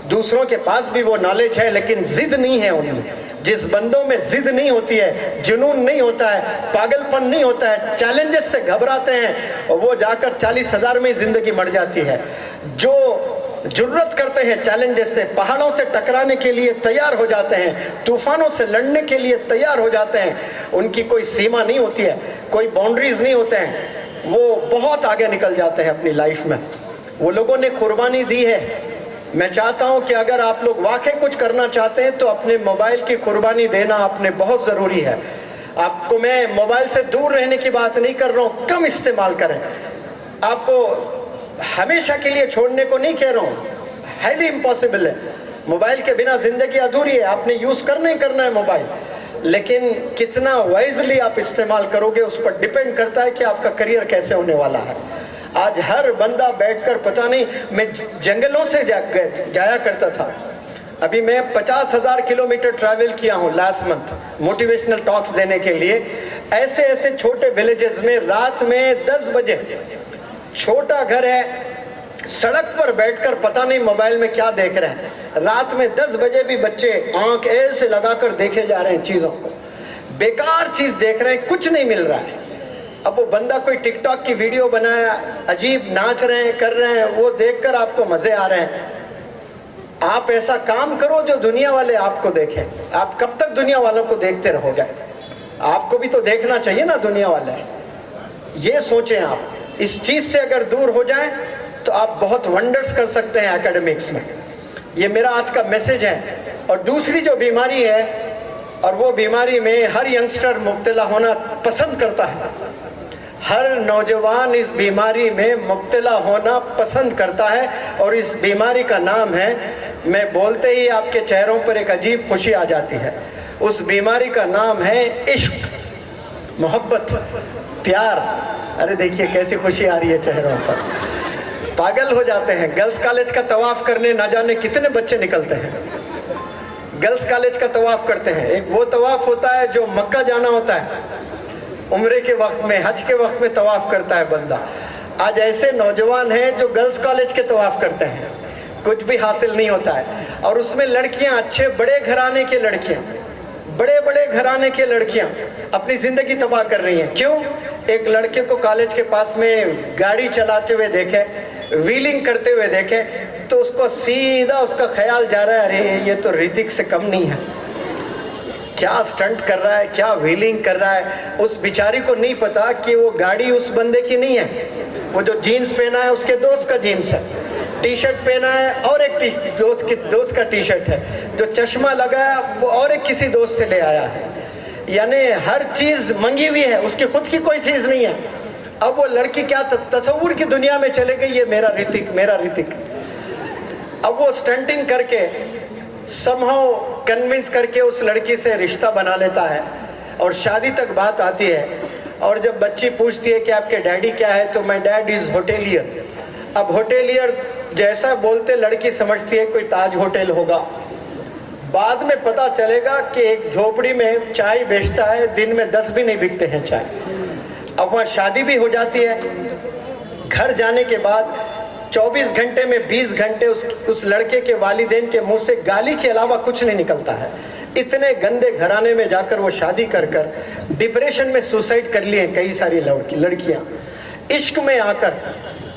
Speaker 1: दूसरों के पास भी वो नॉलेज है लेकिन जिद नहीं है उनमें। जिस बंदों में जिद नहीं होती है, जुनून नहीं होता है, पागलपन नहीं होता है, चैलेंजेस से घबराते हैं, और वो जाकर 40,000 में जिंदगी मर जाती है। जो जुर्रत करते हैं चैलेंजेस से, पहाड़ों से टकराने के लिए तैयार हो जाते हैं, तूफानों से लड़ने के लिए तैयार हो जाते हैं, उनकी कोई सीमा नहीं होती है, कोई बाउंड्रीज नहीं होते हैं, वो बहुत आगे निकल जाते हैं अपनी लाइफ में। वो लोगों ने कुर्बानी दी है। मैं चाहता हूं कि अगर आप लोग वाकई कुछ करना चाहते हैं तो अपने मोबाइल की कुर्बानी देना अपने बहुत ज़रूरी है। आपको मैं मोबाइल से दूर रहने की बात नहीं कर रहा हूं, कम इस्तेमाल करें। आपको हमेशा के लिए छोड़ने को नहीं कह रहा हूँ, हाईली इम्पॉसिबल है। मोबाइल के बिना जिंदगी अधूरी है। आपने यूज़ करना ही करना है मोबाइल, लेकिन कितना वाइजली आप इस्तेमाल करोगे उस पर डिपेंड करता है कि आपका करियर कैसे होने वाला है। आज हर बंदा बैठकर, पता नहीं, मैं जंगलों से जाया करता था। अभी मैं 50,000 किलोमीटर ट्रैवल किया हूँ लास्ट मंथ मोटिवेशनल टॉक्स देने के लिए। ऐसे ऐसे छोटे विलेजेस में रात में 10 बजे, छोटा घर है, सड़क पर बैठकर पता नहीं मोबाइल में क्या देख रहे हैं। रात में 10 बजे भी बच्चे आंख ऐसे लगाकर देखे जा रहे हैं चीजों को, बेकार चीज देख रहे हैं, कुछ नहीं मिल रहा है। अब वो बंदा कोई टिकटॉक की वीडियो बनाया, अजीब नाच रहे हैं, कर रहे हैं, वो देखकर आपको मजे आ रहे हैं। आप ऐसा काम करो जो दुनिया वाले आपको देखें। आप कब तक दुनिया वालों को देखते रहोगे? आपको भी तो देखना चाहिए ना दुनिया वाले। ये सोचें आप। इस चीज से अगर दूर हो जाएं तो आप बहुत वंडर्स कर सकते हैं एकेडमिक्स में। ये मेरा आज का मैसेज है। और दूसरी जो बीमारी है, और वो बीमारी में हर यंगस्टर मुब्तला होना पसंद करता है, हर नौजवान इस बीमारी में मुब्तला होना पसंद करता है, और इस बीमारी का नाम है, मैं बोलते ही आपके चेहरों पर एक अजीब खुशी आ जाती है। उस बीमारी का नाम है इश्क, मोहब्बत, प्यार। अरे देखिए कैसी खुशी आ रही है चेहरों पर, पागल हो जाते हैं। गर्ल्स कॉलेज का तवाफ करने ना जाने कितने बच्चे निकलते हैं, गर्ल्स कॉलेज का तवाफ करते हैं। एक वो तवाफ होता है जो मक्का जाना होता है, उम्रे के वक्त में, हज के वक्त में तवाफ करता है बंदा। आज ऐसे नौजवान हैं जो गर्ल्स कॉलेज के तवाफ करते हैं, कुछ भी हासिल नहीं होता है। और उसमें लड़कियां, अच्छे बड़े घराने की लड़कियां, बड़े बड़े घराने की लड़कियां अपनी जिंदगी तबाह कर रही हैं। क्यों? एक लड़के को कॉलेज के पास में गाड़ी चलाते हुए देखे, व्हीलिंग करते हुए देखे, तो उसको सीधा उसका ख्याल जा रहा है, अरे ये तो ऋतिक से कम नहीं है, क्या स्टंट कर रहा है, क्या व्हीलिंग कर रहा है। उस बेचारी को नहीं पता कि वो गाड़ी उस बंदे की नहीं है, वो जो जीन्स पहना है उसके दोस्त का जीन्स है। टी शर्ट पहना है और एक दोस्त का टी शर्ट है, जो चश्मा लगाया वो और एक किसी दोस्त से ले आया है, यानी हर चीज मंगी हुई है, उसकी खुद की कोई चीज नहीं है। अब वो लड़की क्या तस्वुर की दुनिया में चले गई, ये मेरा ऋतिक, मेरा ऋतिक। अब वो स्टंटिंग करके समहाउ कन्विंस करके उस लड़की से रिश्ता बना लेता है और शादी तक बात आती है। और जब बच्ची पूछती है कि आपके डैडी क्या है, तो माय डैड इज होटेलियर। अब होटेलियर जैसा बोलते लड़की समझती है कोई ताज होटल होगा। बाद में पता चलेगा कि एक झोपड़ी में चाय बेचता है, दिन में 10 भी नहीं बिकते हैं चाय। अब वहाँ शादी भी हो जाती है। घर जाने के बाद 24 घंटे में 20 घंटे उस लड़के के वालिदैन के मुंह से गाली के अलावा कुछ नहीं निकलता है। इतने गंदे घराने में जाकर वो शादी कर डिप्रेशन में सुसाइड कर लिए कई सारी लड़कियां। इश्क में आकर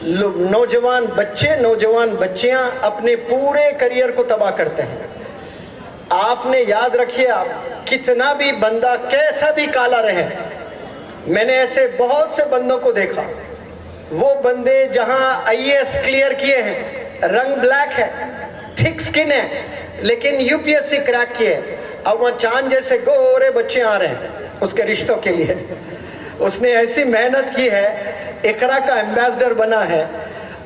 Speaker 1: नौजवान बच्चियां अपने पूरे करियर को तबाह करते हैं। आपने याद रखिए, आप कितना भी बंदा कैसा भी काला रहे, मैंने ऐसे बहुत से बंदों को देखा, वो बंदे जहां आईएएस क्लियर किए हैं, रंग ब्लैक है, थिक स्किन है, लेकिन यूपीएससी क्रैक किए, अब वहां चांद जैसे गोरे बच्चे आ रहे हैं उसके रिश्तों के लिए। उसने ऐसी मेहनत की है, इकरा का एम्बेसडर बना है,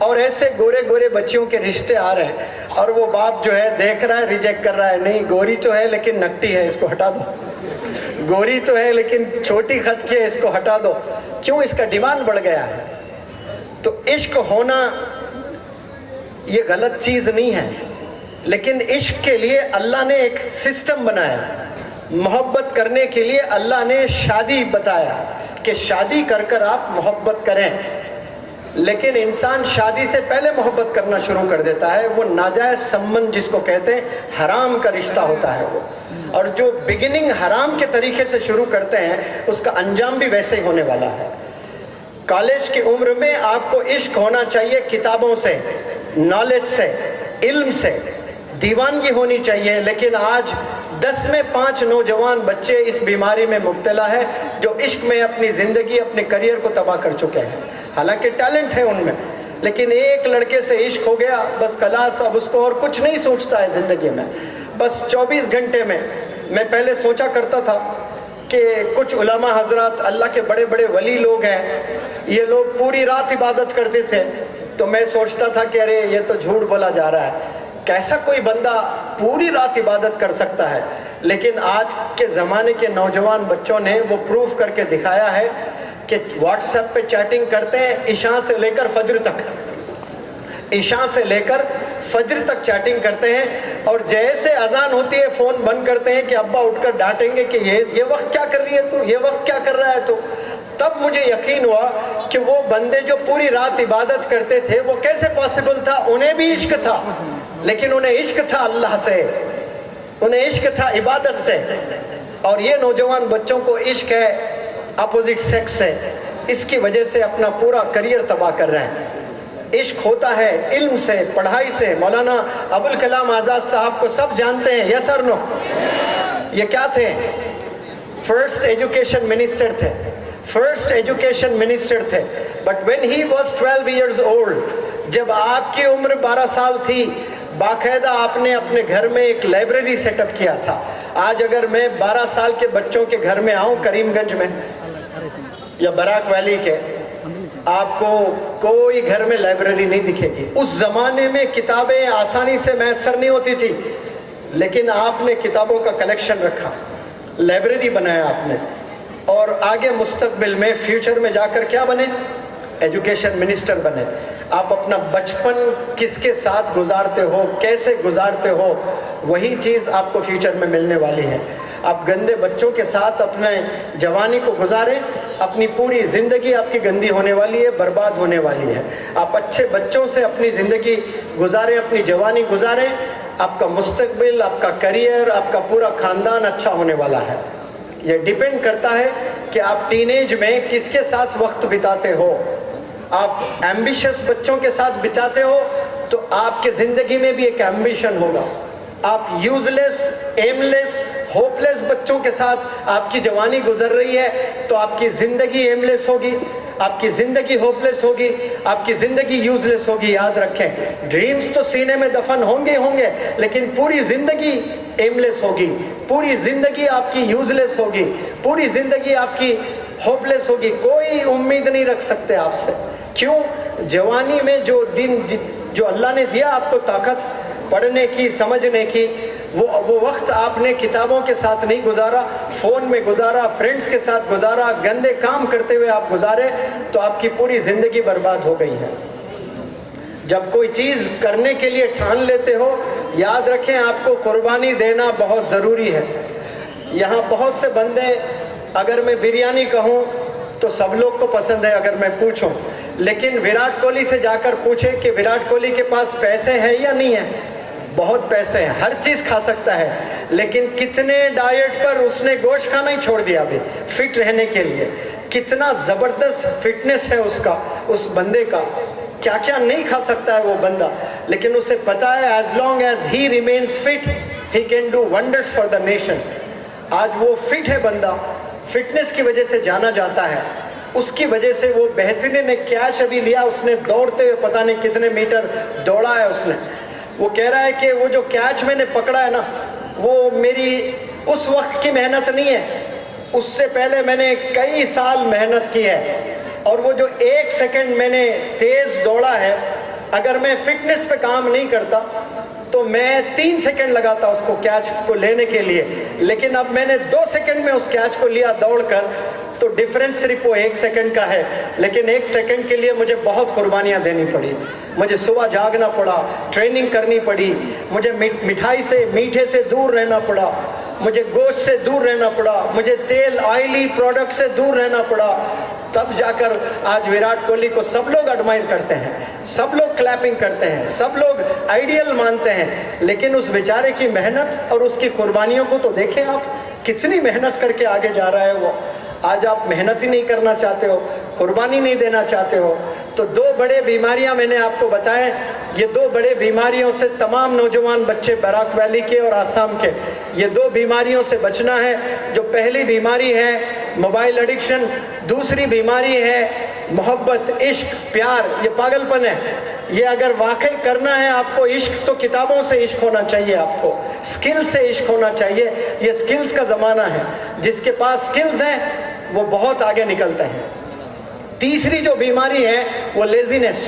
Speaker 1: और ऐसे गोरे गोरे बच्चियों के रिश्ते आ रहे हैं। और वो बाप जो है देख रहा है, रिजेक्ट कर रहा है, नहीं गोरी तो है लेकिन नकटी है, इसको हटा दो। गोरी तो है लेकिन छोटी खत की है, इसको हटा दो। क्यों? इसका डिमांड बढ़ गया है। तो इश्क होना ये गलत चीज नहीं है, लेकिन इश्क के लिए अल्लाह ने एक सिस्टम बनाया। मोहब्बत करने के लिए अल्लाह ने शादी बताया कि शादी कर कर आप मोहब्बत करें। लेकिन इंसान शादी से पहले मोहब्बत करना शुरू कर देता है, वो नाजायज संबंध जिसको कहते हैं, हराम का रिश्ता होता है वो। और जो बिगिनिंग हराम के तरीके से शुरू करते हैं, उसका अंजाम भी वैसे ही होने वाला है। कॉलेज की उम्र में आपको इश्क होना चाहिए किताबों से, नॉलेज से, इल्म से, दीवानगी होनी चाहिए। लेकिन आज 10 में 5 नौजवान बच्चे इस बीमारी में मुब्तला है, जो इश्क में अपनी जिंदगी, अपने करियर को तबाह कर चुके हैं। हालांकि टैलेंट है उनमें, लेकिन एक लड़के से इश्क हो गया, बस खलास, अब उसको और कुछ नहीं सोचता है जिंदगी में। बस 24 घंटे में, मैं पहले सोचा करता था कि कुछ उलमा हजरात, अल्लाह के बड़े बड़े वली लोग हैं, ये लोग पूरी रात इबादत करते थे, तो मैं सोचता था कि अरे ये तो झूठ बोला जा रहा है, कैसा कोई बंदा पूरी रात इबादत कर सकता है। लेकिन आज के ज़माने के नौजवान बच्चों ने वो प्रूफ करके दिखाया है कि व्हाट्सएप पे चैटिंग करते हैं इशा से लेकर फजर तक, इशा से लेकर फजर तक चैटिंग करते हैं, और जैसे अजान होती है फ़ोन बंद करते हैं कि अब्बा उठकर डांटेंगे कि ये वक्त क्या कर रही है तू, ये वक्त क्या कर रहा है तू। तब मुझे यकीन हुआ कि वो बंदे जो पूरी रात इबादत करते थे, वो कैसे पॉसिबल था। उन्हें भी इश्क था, लेकिन उन्हें इश्क था अल्लाह से, उन्हें इश्क था इबादत से। और ये नौजवान बच्चों को इश्क है अपोजिट सेक्स से, इसकी वजह से अपना पूरा करियर तबाह कर रहे हैं। इश्क होता है इल्म से, पढ़ाई से। मौलाना अबुल कलाम आज़ाद साहब को सब जानते हैं, यस और नो? ये क्या थे? फर्स्ट एजुकेशन मिनिस्टर थे, फर्स्ट एजुकेशन मिनिस्टर थे। But when he was 12 years old, जब आपकी उम्र 12 साल थी, बाकायदा आपने अपने घर में एक लाइब्रेरी सेटअप किया था। आज अगर मैं 12 साल के बच्चों के घर में आऊं, करीमगंज में या बराक वैली के, आपको कोई घर में लाइब्रेरी नहीं दिखेगी। उस जमाने में किताबें आसानी से मैसर नहीं होती थी, लेकिन आपने किताबों का कलेक्शन रखा, लाइब्रेरी बनाया आपने, और आगे मुस्तकबिल में, फ्यूचर में जाकर क्या बने? एजुकेशन मिनिस्टर बने। आप अपना बचपन किसके साथ गुजारते हो, कैसे गुजारते हो, वही चीज़ आपको फ्यूचर में मिलने वाली है। आप गंदे बच्चों के साथ अपने जवानी को गुजारें, अपनी पूरी ज़िंदगी आपकी गंदी होने वाली है, बर्बाद होने वाली है। आप अच्छे बच्चों से अपनी ज़िंदगी गुजारें, अपनी जवानी गुजारें, आपका मुस्तकबिल, आपका करियर, आपका पूरा ख़ानदान अच्छा होने वाला है। ये डिपेंड करता है कि आप टीनेज में किसके साथ वक्त बिताते हो। आप एम्बिशियस बच्चों के साथ बिताते हो तो आपके ज़िंदगी में भी एक एम्बिशन होगा। आप यूजलेस, एमलेस, होपलेस बच्चों के साथ आपकी जवानी गुजर रही है तो आपकी ज़िंदगी एमलेस होगी। आपकी ज़िंदगी होपलेस होगी, आपकी ज़िंदगी यूजलेस होगी। याद रखें, ड्रीम्स तो सीने में दफन होंगे होंगे, लेकिन पूरी ज़िंदगी एमलेस होगी, पूरी ज़िंदगी आपकी यूजलेस होगी, पूरी ज़िंदगी आपकी होपलेस होगी। कोई उम्मीद नहीं रख सकते आपसे। क्यों? जवानी में जो दिन जो अल्लाह ने दिया आपको ताकत पढ़ने की, समझने की, वो वक्त आपने किताबों के साथ नहीं गुजारा, फ़ोन में गुजारा, फ्रेंड्स के साथ गुजारा, गंदे काम करते हुए आप गुजारे, तो आपकी पूरी ज़िंदगी बर्बाद हो गई है। जब कोई चीज़ करने के लिए ठान लेते हो, याद रखें आपको कुर्बानी देना बहुत ज़रूरी है। यहाँ बहुत से बंदे, अगर मैं बिरयानी कहूँ तो सब लोग को पसंद है अगर मैं पूछूं, लेकिन विराट कोहली से जाकर पूछे कि विराट कोहली के पास पैसे हैं या नहीं है, बहुत पैसे हैं, हर चीज़ खा सकता है, लेकिन कितने डाइट पर उसने गोश्त खाना ही छोड़ दिया अभी फिट रहने के लिए। कितना ज़बरदस्त फिटनेस है उसका, उस बंदे का, क्या क्या नहीं खा सकता है वो बंदा, लेकिन उसे पता है as long as he remains fit he can do wonders for the nation. आज वो फिट है बंदा, फिटनेस की वजह से जाना जाता है, उसकी वजह से वो बेहतरीन ने कैच अभी लिया उसने, दौड़ते हुए पता नहीं कितने मीटर दौड़ा है उसने। वो कह रहा है कि वो जो कैच मैंने पकड़ा है ना, वो मेरी उस वक्त की मेहनत नहीं है, उससे पहले मैंने कई साल मेहनत की है, और वो जो 1 सेकंड मैंने तेज दौड़ा है, अगर मैं फिटनेस पे काम नहीं करता तो मैं 3 सेकंड लगाता उसको कैच को लेने के लिए, लेकिन अब मैंने 2 सेकंड में उस कैच को लिया दौड़कर, तो डिफरेंस सिर्फ वो 1 सेकंड का है, लेकिन 1 सेकंड के लिए मुझे बहुत कुर्बानियाँ देनी पड़ी। मुझे सुबह जागना पड़ा, ट्रेनिंग करनी पड़ी, मुझे मिठाई से, मीठे से दूर रहना पड़ा, मुझे गोश्त से दूर रहना पड़ा, मुझे तेल ऑयली प्रोडक्ट से दूर रहना पड़ा, तब जाकर आज विराट कोहली को सब लोग एडमायर करते हैं, सब लोग क्लैपिंग करते हैं, सब लोग आइडियल मानते हैं। लेकिन उस बेचारे की मेहनत और उसकी कुर्बानियों को तो देखें आप, कितनी मेहनत करके आगे जा रहा है वो। आज आप मेहनत ही नहीं करना चाहते हो, कुर्बानी नहीं देना चाहते हो। तो 2 बड़े बीमारियां मैंने आपको बताएं, ये 2 बड़े बीमारियों से तमाम नौजवान बच्चे बराक वैली के और आसाम के, ये 2 बीमारियों से बचना है। जो पहली बीमारी है मोबाइल एडिक्शन, दूसरी बीमारी है मोहब्बत, इश्क, प्यार, ये पागलपन है। ये अगर वाकई करना है आपको इश्क, तो किताबों से इश्क होना चाहिए, आपको स्किल से इश्क होना चाहिए। ये स्किल्स का ज़माना है, जिसके पास स्किल्स हैं वो बहुत आगे निकलते हैं। तीसरी जो बीमारी है वो लेजीनेस,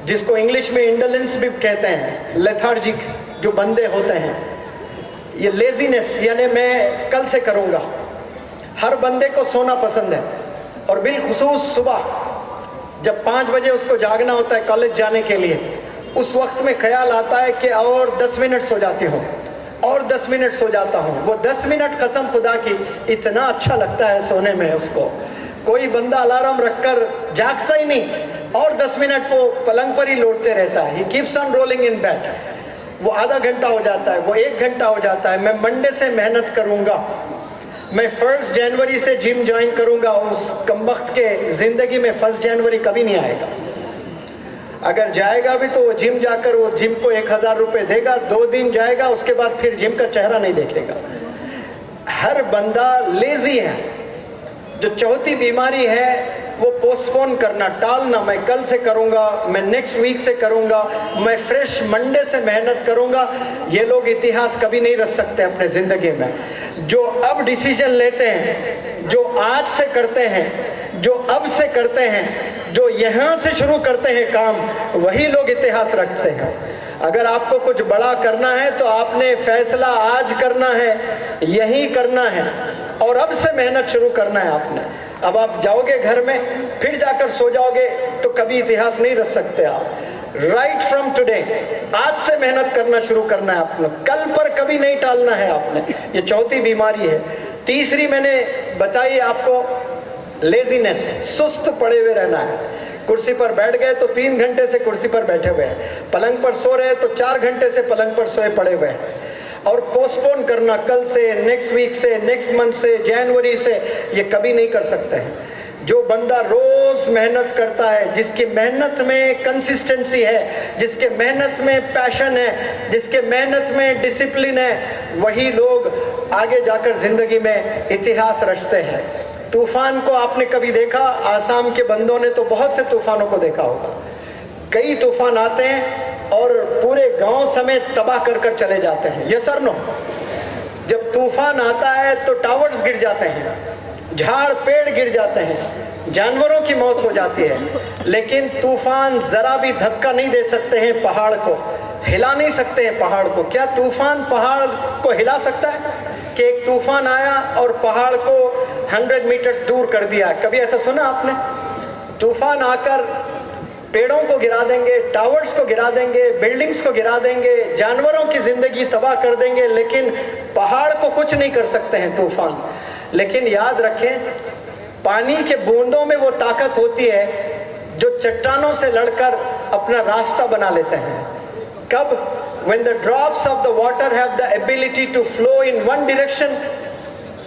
Speaker 1: जिसको इंग्लिश में इंडोलेंस भी कहते हैं, लेथार्जिक जो बंदे होते हैं, ये लेजीनेस यानी मैं कल से करूँगा। हर बंदे को सोना पसंद है, और बिलखुसूस सुबह जब 5 बजे उसको जागना होता है कॉलेज जाने के लिए, उस वक्त में ख्याल आता है कि और 10 मिनट सो जाती हूँ, और 10 मिनट सो जाता हूँ। वो 10 मिनट कसम खुदा की इतना अच्छा लगता है सोने में उसको। कोई बंदा अलार्म रखकर जागता ही नहीं, और 10 मिनट वो पलंग पर ही लौटते रहता है। He keeps on rolling in bed. वो आधा घंटा हो जाता है, वो 1 घंटा हो जाता है। मैं मंडे से मेहनत करूँगा, मैं 1 जनवरी से जिम ज्वाइन करूँगा। उस कमबख्त के ज़िंदगी में 1 जनवरी कभी नहीं आएगा। अगर जाएगा भी तो वो जिम जाकर वो जिम को 1000 रुपये देगा, 2 दिन जाएगा, उसके बाद फिर जिम का चेहरा नहीं देखेगा। हर बंदा लेजी है। जो चौथी बीमारी है वो पोस्टपोन करना, टालना। मैं कल से करूँगा, मैं नेक्स्ट वीक से करूँगा, मैं फ्रेश मंडे से मेहनत करूँगा। ये लोग इतिहास कभी नहीं रच सकते अपने ज़िंदगी में। जो अब डिसीजन लेते हैं, जो आज से करते हैं, जो अब से करते हैं, जो यहाँ से शुरू करते हैं काम, वही लोग इतिहास रखते हैं। अगर आपको कुछ बड़ा करना है तो आपने फैसला आज करना है, यही करना है, और अब से मेहनत शुरू करना है आपने। अब आप जाओगे घर में, फिर जाकर सो जाओगे, तो कभी इतिहास नहीं रच सकते आप। राइट फ्रॉम टुडे, आज से मेहनत करना शुरू करना है आपने, कल पर कभी नहीं टालना है आपने। ये चौथी बीमारी है। तीसरी मैंने बताई आपको, लेजीनेस, सुस्त पड़े हुए रहना है। कुर्सी पर बैठ गए तो 3 घंटे से कुर्सी पर बैठे हुए हैं, पलंग पर सो रहे तो 4 घंटे से पलंग पर सोए पड़े हुए हैं। और पोस्टपोन करना, कल से, नेक्स्ट वीक से, नेक्स्ट मंथ से, जनवरी से, ये कभी नहीं कर सकते हैं। जो बंदा रोज मेहनत करता है, जिसकी मेहनत में कंसिस्टेंसी है, जिसके मेहनत में पैशन है, जिसके मेहनत में डिसिप्लिन है, वही लोग आगे जाकर जिंदगी में इतिहास रचते हैं। तूफान को आपने कभी देखा? आसाम के बंदों ने तो बहुत से तूफानों को देखा होगा। कई तूफान आते हैं और पूरे गांव समेत तबाह कर कर चले जाते हैं। ये सर नो, जब तूफान आता है तो टावर्स गिर जाते हैं, झाड़ पेड़ गिर जाते हैं, जानवरों की मौत हो जाती है, लेकिन तूफान जरा भी धक्का नहीं दे सकते हैं पहाड़ को, हिला नहीं सकते हैं पहाड़ को। क्या तूफान पहाड़ को हिला सकता है? कि एक तूफान आया और पहाड़ को 100 मीटर्स दूर कर दिया, कभी ऐसा सुना आपने? तूफान आकर पेड़ों को गिरा देंगे, टावर्स को गिरा देंगे, बिल्डिंग्स को गिरा देंगे, जानवरों की जिंदगी तबाह कर देंगे, लेकिन पहाड़ को कुछ नहीं कर सकते हैं तूफान। लेकिन याद रखें, पानी के बूंदों में वो ताकत होती है जो चट्टानों से लड़कर अपना रास्ता बना लेते हैं। कब? When the drops of the water have the ability to flow in one direction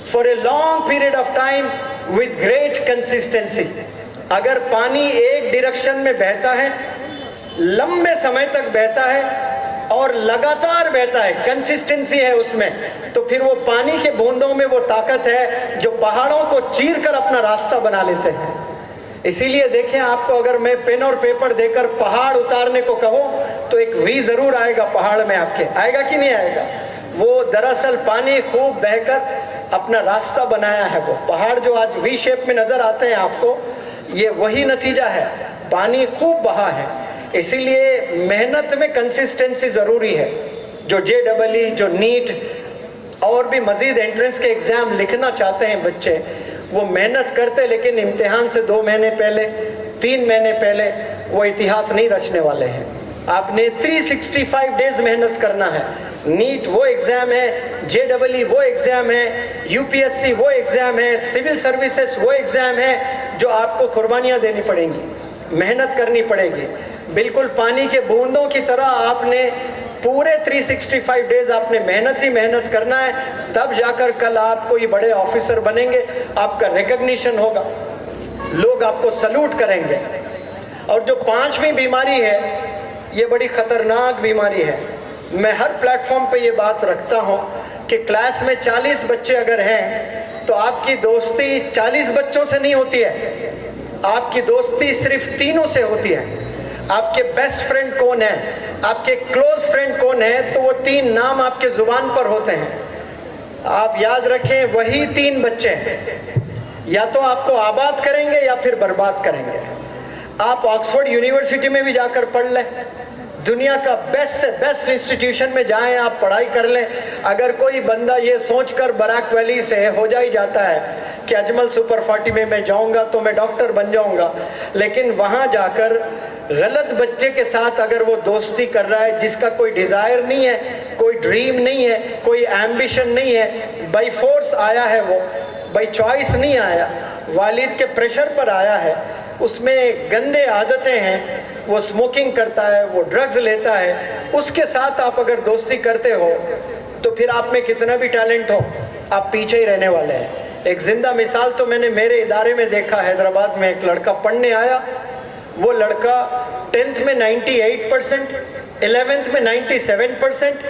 Speaker 1: for a long period of time with great consistency. अगर पानी एक डायरेक्शन में बहता है, लंबे समय तक बहता है और लगातार बहता है, कंसिस्टेंसी है उसमें, तो फिर वो पानी के बूंदों में वो ताकत है जो पहाड़ों को चीर कर अपना रास्ता बना लेते हैं। इसीलिए देखें, आपको अगर मैं पेन और पेपर देकर पहाड़ उतारने को कहूँ तो एक वी जरूर आएगा पहाड़ में आपके, आएगा कि नहीं आएगा? वो दरअसल पानी खूब बहकर अपना रास्ता बनाया है। वो पहाड़ जो आज वी शेप में नजर आते हैं आपको, ये वही नतीजा है, पानी खूब बहा है। इसीलिए मेहनत में कंसिस्टेंसी जरूरी है। जो JEE, जो नीट और भी मजीद एंट्रेंस के एग्जाम लिखना चाहते हैं बच्चे, वो मेहनत करते, लेकिन इम्तिहान से 2 महीने पहले, 3 महीने पहले वो इतिहास नहीं रचने वाले हैं। आपने 365 डेज मेहनत करना है। नीट वो एग्जाम है, JEE वो एग्जाम है, UPSC वो एग्जाम है, सिविल सर्विसेज वो एग्जाम है जो आपको कुर्बानियां देनी पड़ेंगी, मेहनत करनी पड़ेगी। बिल्कुल पानी के बूंदों की तरह आपने पूरे 365 डेज आपने मेहनत ही मेहनत करना है, तब जाकर कल आप कोई बड़े ऑफिसर बनेंगे, आपका रिकॉग्निशन होगा, लोग आपको सल्यूट करेंगे। और जो 5वीं बीमारी है, ये बड़ी खतरनाक बीमारी है। मैं हर प्लेटफॉर्म पे ये बात रखता हूँ कि क्लास में 40 बच्चे अगर हैं तो आपकी दोस्ती 40 बच्चों से नहीं होती है, आपकी दोस्ती सिर्फ 3 से होती है। आपके बेस्ट फ्रेंड कौन है, आपके क्लोज फ्रेंड कौन है, तो वो 3 नाम आपके जुबान पर होते हैं। आप याद रखें, वही 3 बच्चे या तो आपको आबाद करेंगे या फिर बर्बाद करेंगे। आप ऑक्सफोर्ड यूनिवर्सिटी में भी जाकर पढ़ लें, दुनिया का बेस्ट से बेस्ट इंस्टीट्यूशन में जाएं, आप पढ़ाई कर लें। अगर कोई बंदा ये सोचकर बराक वैली से हो जा ही जाता है कि अजमल सुपर 40 में मैं जाऊंगा तो मैं डॉक्टर बन जाऊंगा, लेकिन वहां जाकर गलत बच्चे के साथ अगर वो दोस्ती कर रहा है जिसका कोई डिजायर नहीं है, कोई ड्रीम नहीं है, कोई एम्बिशन नहीं है, बाई फोर्स आया है, वो बाई चॉइस नहीं आया, वालिद के प्रेशर पर आया है, उसमें गंदे आदतें हैं, वो स्मोकिंग करता है, वो ड्रग्स लेता है, उसके साथ आप अगर दोस्ती करते हो तो फिर आप में कितना भी टैलेंट हो, आप पीछे ही रहने वाले हैं। एक जिंदा मिसाल तो मैंने मेरे इदारे में देखा, हैदराबाद में एक लड़का पढ़ने आया, वो लड़का 10th में 98%, 11th में 97%,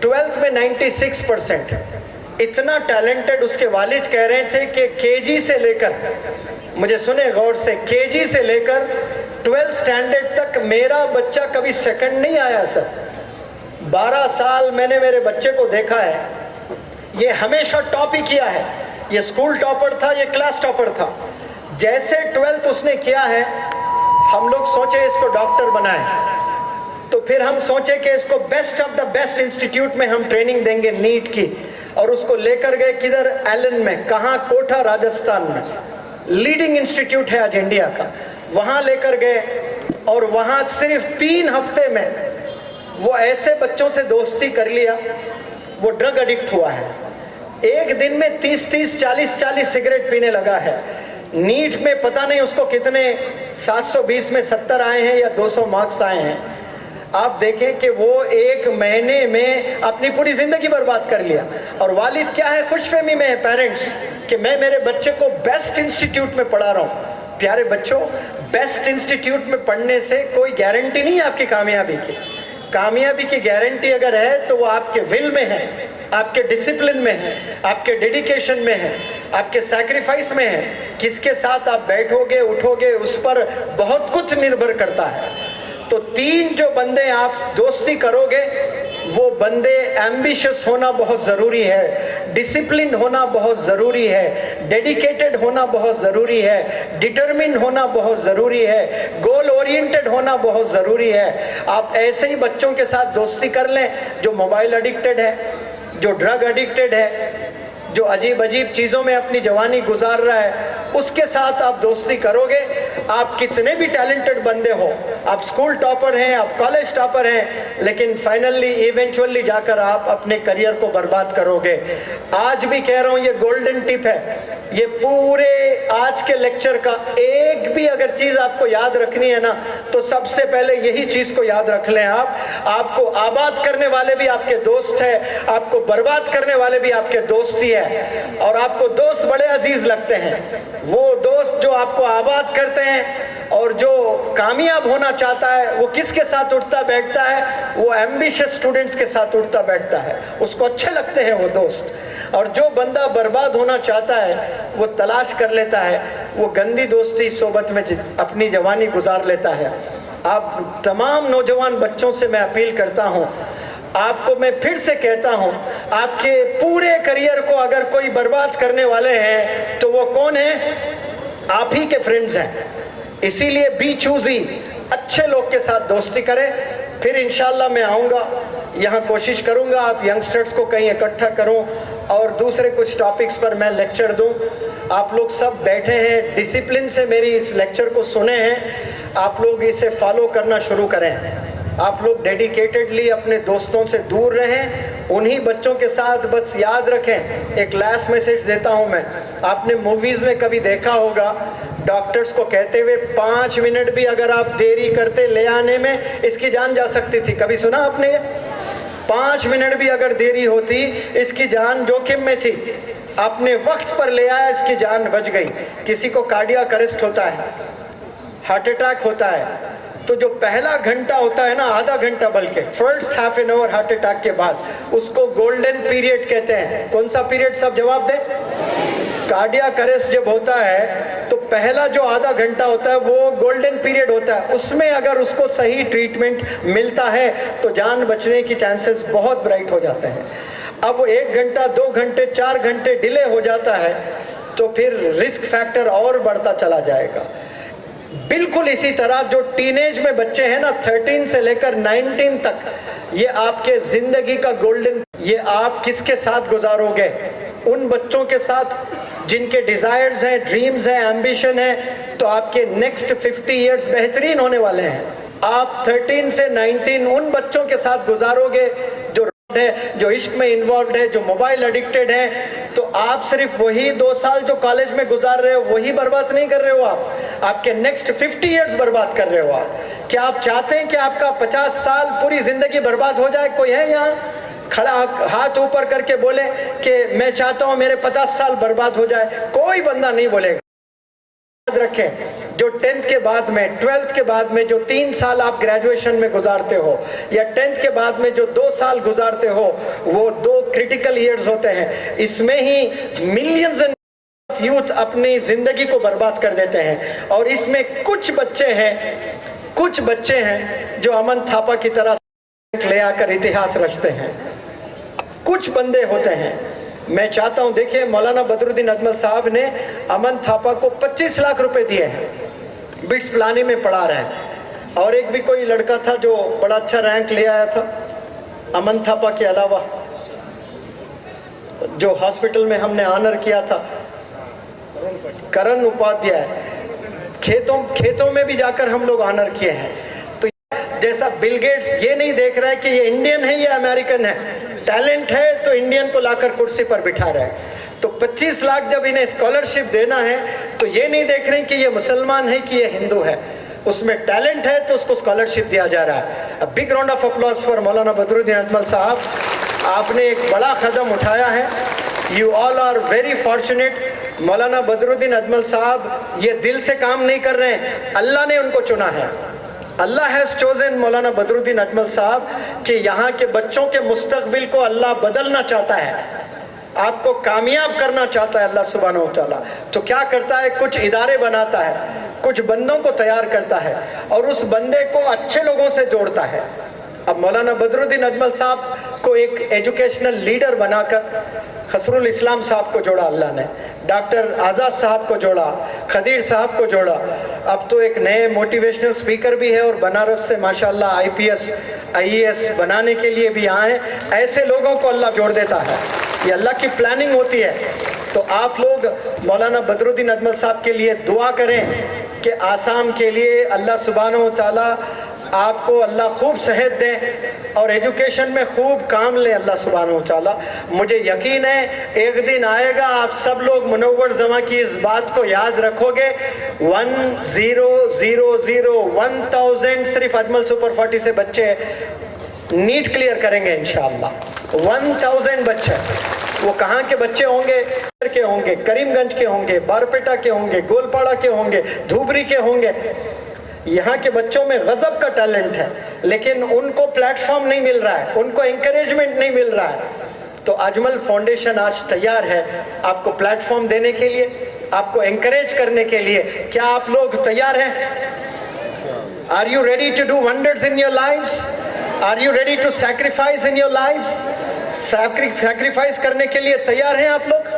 Speaker 1: 12th में 96%। इतना टैलेंटेड, उसके वालिद कह रहे थे कि KG से लेकर, मुझे सुने गौर से, KG से लेकर 12th स्टैंडर्ड तक मेरा बच्चा कभी सेकंड नहीं आया सर। 12 साल मैंने मेरे बच्चे को देखा है, ये हमेशा टॉप ही किया है। ये स्कूल टॉपर था, ये क्लास टॉपर था। जैसे 12th उसने किया है, हम लोग सोचे इसको डॉक्टर बनाए, तो फिर हम सोचे कि इसको best of the best institute में हम ट्रेनिंग देंगे नीट की, और उसको लेकर गए किधर? एलन में, कहाँ? कोटा, राजस्थान में, लीडिंग इंस्टीट्यूट है आज इंडिया का। वहाँ लेकर गए और वहाँ सिर्फ 3 हफ्ते में वो ऐसे बच्चों से दोस्ती कर लिया, वो ड्रग एडिक्ट हुआ है। एक दिन में 30-30, 40-40 सिगरेट पीने लगा है। नीट में पता नहीं उसको कितने 720 में 70 आए हैं या 200 मार्क्स आए हैं। आप देखें कि वो 1 महीने में अपनी पूरी जिंदगी बर्बाद कर लिया। और वालिद क्या है, खुशफहमी में है पेरेंट्स कि मैं मेरे बच्चे को बेस्ट इंस्टीट्यूट में पढ़ा रहा हूँ। प्यारे बच्चों, बेस्ट इंस्टीट्यूट में पढ़ने से कोई गारंटी नहीं है आपकी कामयाबी की। कामयाबी की गारंटी अगर है तो वो आपके विल में है, आपके डिसिप्लिन में है, आपके डेडिकेशन में है। आपके सैक्रिफाइस में है। किसके साथ आप बैठोगे उठोगे उस पर बहुत कुछ निर्भर करता है। तो 3 जो बंदे आप दोस्ती करोगे, वो बंदे एम्बिशियस होना बहुत ज़रूरी है, डिसिप्लिन होना बहुत ज़रूरी है, डेडिकेटेड होना बहुत ज़रूरी है, डिटरमिन होना बहुत ज़रूरी है, गोल ओरिएंटेड होना बहुत ज़रूरी है। आप ऐसे ही बच्चों के साथ दोस्ती कर लें जो मोबाइल एडिक्टेड है, जो ड्रग एडिक्टेड है, जो अजीब अजीब चीज़ों में अपनी जवानी गुजार रहा है, उसके साथ आप दोस्ती करोगे। आप कितने भी टैलेंटेड बंदे हो, आप स्कूल टॉपर हैं, आप कॉलेज टॉपर हैं, लेकिन फाइनली इवेंचुअली जाकर आप अपने करियर को बर्बाद करोगे। आज भी कह रहा हूं, ये गोल्डन टिप है, ये पूरे आज के लेक्चर का एक भी अगर चीज आपको याद रखनी है ना, तो सबसे पहले यही चीज को याद रख लें। आपको आबाद करने वाले भी आपके दोस्त है, आपको बर्बाद करने वाले भी आपके दोस्त ही है। और आपको दोस्त बड़े अजीज लगते हैं, वो दोस्त जो आपको आबाद करते हैं और जो कामयाब होना चाहता है, वो किसके साथ उठता बैठता है? वो एम्बिशियस स्टूडेंट्स के साथ उठता बैठता है, उसको अच्छे लगते हैं वो दोस्त। और जो बंदा बर्बाद होना चाहता है, वो तलाश कर लेता है, वो गंदी दोस्ती सोबत में अपनी जवानी गुजार लेता है। आप तमाम नौजवान बच्चों से मैं अपील करता हूं, आपको मैं फिर से कहता हूं, आपके पूरे करियर को अगर कोई बर्बाद करने वाले हैं तो वो कौन है? आप ही के फ्रेंड्स हैं। इसीलिए बी चूजी, अच्छे लोग के साथ दोस्ती करें। फिर इंशाल्लाह मैं आऊँगा, यहाँ कोशिश करूँगा आप यंगस्टर्स को कहीं इकट्ठा करूँ और दूसरे कुछ टॉपिक्स पर मैं लेक्चर दूँ। आप लोग सब बैठे हैं, डिसिप्लिन से मेरी इस लेक्चर को सुने हैं, आप लोग इसे फॉलो करना शुरू करें। आप लोग डेडिकेटेडली अपने दोस्तों से दूर रहें, उन्हीं बच्चों के साथ बस याद रखें। एक लास्ट मैसेज देता हूं मैं, आपने मूवीज़ में कभी देखा होगा डॉक्टर्स को कहते हुए 5 मिनट भी अगर आप देरी करते ले आने में, इसकी जान जा सकती थी। कभी सुना आपने ये? 5 मिनट भी अगर देरी होती, इसकी जान जोखिम में थी। आपने वक्त पर ले आया, इसकी जान बच गई। किसी को कार्डियक अरेस्ट होता है, हार्ट अटैक होता है, तो जो पहला घंटा होता है ना, आधा घंटा बल्कि first half an hour heart attack के बाद, उसको गोल्डन पीरियड कहते हैं। कौन सा पीरियड? सब जवाब दे। कार्डियक अरेस्ट जब होता है तो पहला जो आधा घंटा होता है वो गोल्डन पीरियड होता है। उसमें अगर उसको सही ट्रीटमेंट मिलता है तो जान बचने की चांसेस बहुत ब्राइट हो जाते हैं। अब 1 घंटा 2 घंटे 4 घंटे डिले हो जाता है तो फिर रिस्क फैक्टर और बढ़ता चला जाएगा। बिल्कुल इसी तरह जो टीनेज में बच्चे हैं ना, 13 से लेकर 19 तक, ये आपके जिंदगी का गोल्डन, ये आप किसके साथ गुजारोगे? उन बच्चों के साथ जिनके डिजायर्स हैं, ड्रीम्स हैं, एम्बिशन है, तो आपके नेक्स्ट 50 इयर्स बेहतरीन होने वाले हैं। आप 13 से 19 उन बच्चों के साथ गुजारोगे जो है, जो इश्क में इन्वॉल्व है, जो मोबाइल एडिक्टेड है, तो आप सिर्फ वही 2 साल जो कॉलेज में गुजार रहे हो वही बर्बाद नहीं कर रहे हो, आपके नेक्स्ट 50 इयर्स बर्बाद कर रहे हो आप। क्या आप चाहते हैं कि आपका 50 साल पूरी जिंदगी बर्बाद हो जाए? कोई है यहाँ खड़ा हाथ ऊपर करके बोले कि मैं चाहता हूं मेरे 50 साल बर्बाद हो जाए? कोई बंदा नहीं बोलेगा। याद रखें, जो 10th के बाद में, 12th के बाद में जो 3 साल आप ग्रेजुएशन में गुजारते हो, या 10th के बाद में जो 2 साल गुजारते हो, वो 2 क्रिटिकल ईयर्स होते हैं। इसमें ही मिलियंस ऑफ यूथ अपनी जिंदगी को बर्बाद कर देते हैं। और इसमें कुछ बच्चे हैं जो अमन थापा की तरह ले आकर इतिहास रचते हैं। कुछ बंदे होते हैं, मैं चाहता हूं, देखिए मौलाना बदरुद्दीन अजमल साहब ने अमन थापा को 25 लाख रुपए दिए हैं, बिट्स पिलानी में पढ़ा रहे हैं। और एक भी कोई लड़का था जो बड़ा अच्छा रैंक ले आया था अमन थापा के अलावा, जो हॉस्पिटल में हमने ऑनर किया था, करण उपाध्याय। खेतों में भी जाकर हम लोग ऑनर किए हैं। तो जैसा बिल गेट्स ये नहीं देख रहा है कि ये इंडियन है या अमेरिकन है, टैलेंट है तो इंडियन को लाकर कुर्सी पर बिठा रहा है। तो 25 लाख जब इन्हें स्कॉलरशिप देना है तो ये नहीं देख रहे हैं कि ये मुसलमान है कि ये हिंदू है, उसमें टैलेंट है तो उसको स्कॉलरशिप दिया जा रहा है। A big round of applause for मौलाना बदरुद्दीन अजमल साहब। आपने एक बड़ा कदम उठाया है, you all are very fortunate. Maulana Badruddin Ajmal साहब ये दिल से काम नहीं कर रहे हैं, अल्लाह ने उनको चुना है। अल्लाह हैज चोजन मौलाना बदरुद्दीन अजमल साहब कि यहाँ के बच्चों के मुस्तकबिल को अल्लाह बदलना चाहता है। आपको कामयाब करना चाहता है अल्लाह सुब्हानहू व तआला, तो क्या करता है, कुछ इदारे बनाता है, कुछ बंदों को तैयार करता है और उस बंदे को अच्छे लोगों से जोड़ता है। अब मौलाना बदरुद्दीन अजमल साहब को एक एजुकेशनल लीडर बनाकर खसरुल इस्लाम साहब को जोड़ा अल्लाह ने, डॉक्टर आज़ाद साहब को जोड़ा, खदीर साहब को जोड़ा, अब तो एक नए मोटिवेशनल स्पीकर भी है और बनारस से माशाल्लाह IPS IAS बनाने के लिए भी आए। ऐसे लोगों को अल्लाह जोड़ देता है, ये अल्लाह की प्लानिंग होती है। तो आप लोग मौलाना बदरुद्दीन अजमल साहब के लिए दुआ करें कि आसाम के लिए अल्लाह सुब्हानहू व तआला आपको अल्लाह खूब सेहत दे और एजुकेशन में खूब काम ले अल्लाह सुब्हानहू व तआला। मुझे यकीन है एक दिन आएगा आप सब लोग मुनव्वर जमा की इस बात को याद रखोगे, 1000 सिर्फ अजमल सुपर 40 से बच्चे नीट क्लियर करेंगे इंशाअल्लाह। 1000 बच्चे, वो कहाँ के बच्चे होंगे, के होंगे, करीमगंज के होंगे, बारपेटा के होंगे, गोलपाड़ा के होंगे, धुबरी के होंगे। यहाँ के बच्चों में गजब का टैलेंट है, लेकिन उनको प्लेटफॉर्म नहीं मिल रहा है, उनको एनकरेजमेंट नहीं मिल रहा है। तो अजमल फाउंडेशन आज तैयार है आपको प्लेटफॉर्म देने के लिए, आपको एनकरेज करने के लिए। क्या आप लोग तैयार हैं? Are you ready to do wonders in your lives? Are you ready to sacrifice in your lives? Sacrifice करने के लिए तैयार हैं आप लोग?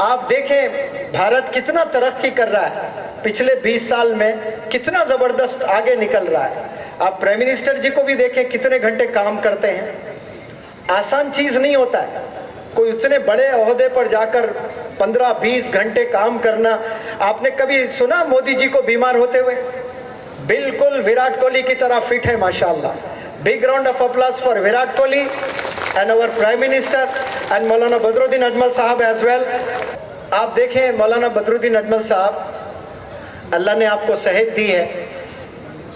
Speaker 1: आप देखें भारत कितना तरक्की कर रहा है, पिछले 20 साल में कितना जबरदस्त आगे निकल रहा है। आप प्राइम मिनिस्टर जी को भी देखें कितने घंटे काम करते हैं, आसान चीज नहीं होता है कोई उतने बड़े ओहदे पर जाकर 15-20 घंटे काम करना। आपने कभी सुना मोदी जी को बीमार होते हुए? बिल्कुल विराट कोहली की तरह फिट है माशाअल्लाह। Big round of applause for Virat Kohli and our prime minister and Maulana Badruddin Ajmal साहब एज वेल। आप देखें मौलाना बदरुद्दीन अजमल साहब, अल्लाह ने आपको सेहत दी है,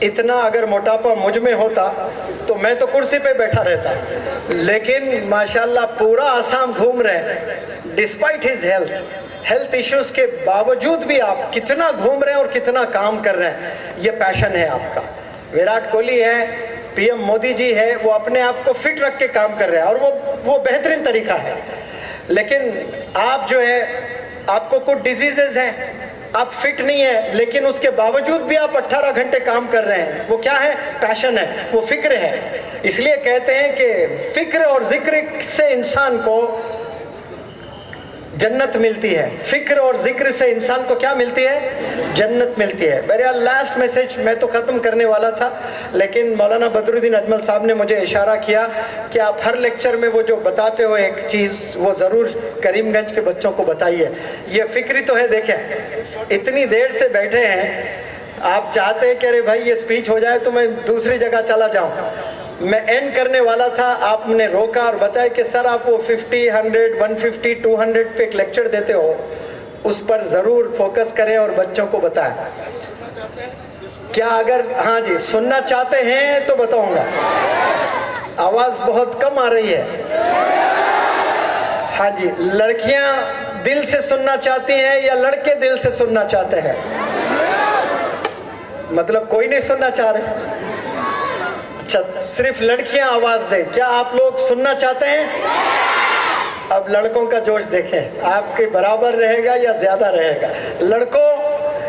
Speaker 1: इतना अगर मोटापा मुझ में होता तो मैं तो कुर्सी पे बैठा रहता, लेकिन माशाल्लाह पूरा आसाम घूम रहे हैं डिस्पाइट हिज हेल्थ इश्यूज के बावजूद भी आप कितना घूम रहे हैं और कितना काम कर रहे हैं। ये पैशन है आपका। विराट कोहली है, PM मोदी जी है, वो अपने आप को फिट रख के काम कर रहे हैं और वो बेहतरीन तरीका है। लेकिन आप जो है, आपको कुछ डिजीजेस हैं, आप फिट नहीं है, लेकिन उसके बावजूद भी आप 18 घंटे काम कर रहे हैं। वो क्या है? पैशन है, वो फिक्र है। इसलिए कहते हैं कि फिक्र और जिक्र से इंसान को जन्नत मिलती है। फिक्र और जिक्र से इंसान को क्या मिलती है? जन्नत मिलती है। मेरा लास्ट मैसेज मैं तो ख़त्म करने वाला था, लेकिन मौलाना बदरुद्दीन अजमल साहब ने मुझे इशारा किया कि आप हर लेक्चर में वो जो बताते हो एक चीज़, वो ज़रूर करीमगंज के बच्चों को बताइए। ये फिक्री तो है, देखें इतनी देर से बैठे हैं, आप चाहते हैं कि अरे भाई ये स्पीच हो जाए तो मैं दूसरी जगह चला जाऊँ। मैं एंड करने वाला था, आपने रोका और बताया कि सर आप वो 50, 100, 150, 200 पे एक लेक्चर देते हो, उस पर ज़रूर फोकस करें और बच्चों को बताएं। क्या अगर हाँ जी सुनना चाहते हैं तो बताऊंगा। आवाज़ बहुत कम आ रही है। हाँ जी, लड़कियां दिल से सुनना चाहती हैं या लड़के दिल से सुनना चाहते हैं? मतलब कोई नहीं सुनना चाह रहे? अच्छा, सिर्फ लड़कियां आवाज दें। क्या आप लोग सुनना चाहते हैं? अब लड़कों का जोश देखें, आपके बराबर रहेगा या ज्यादा रहेगा? लड़कों,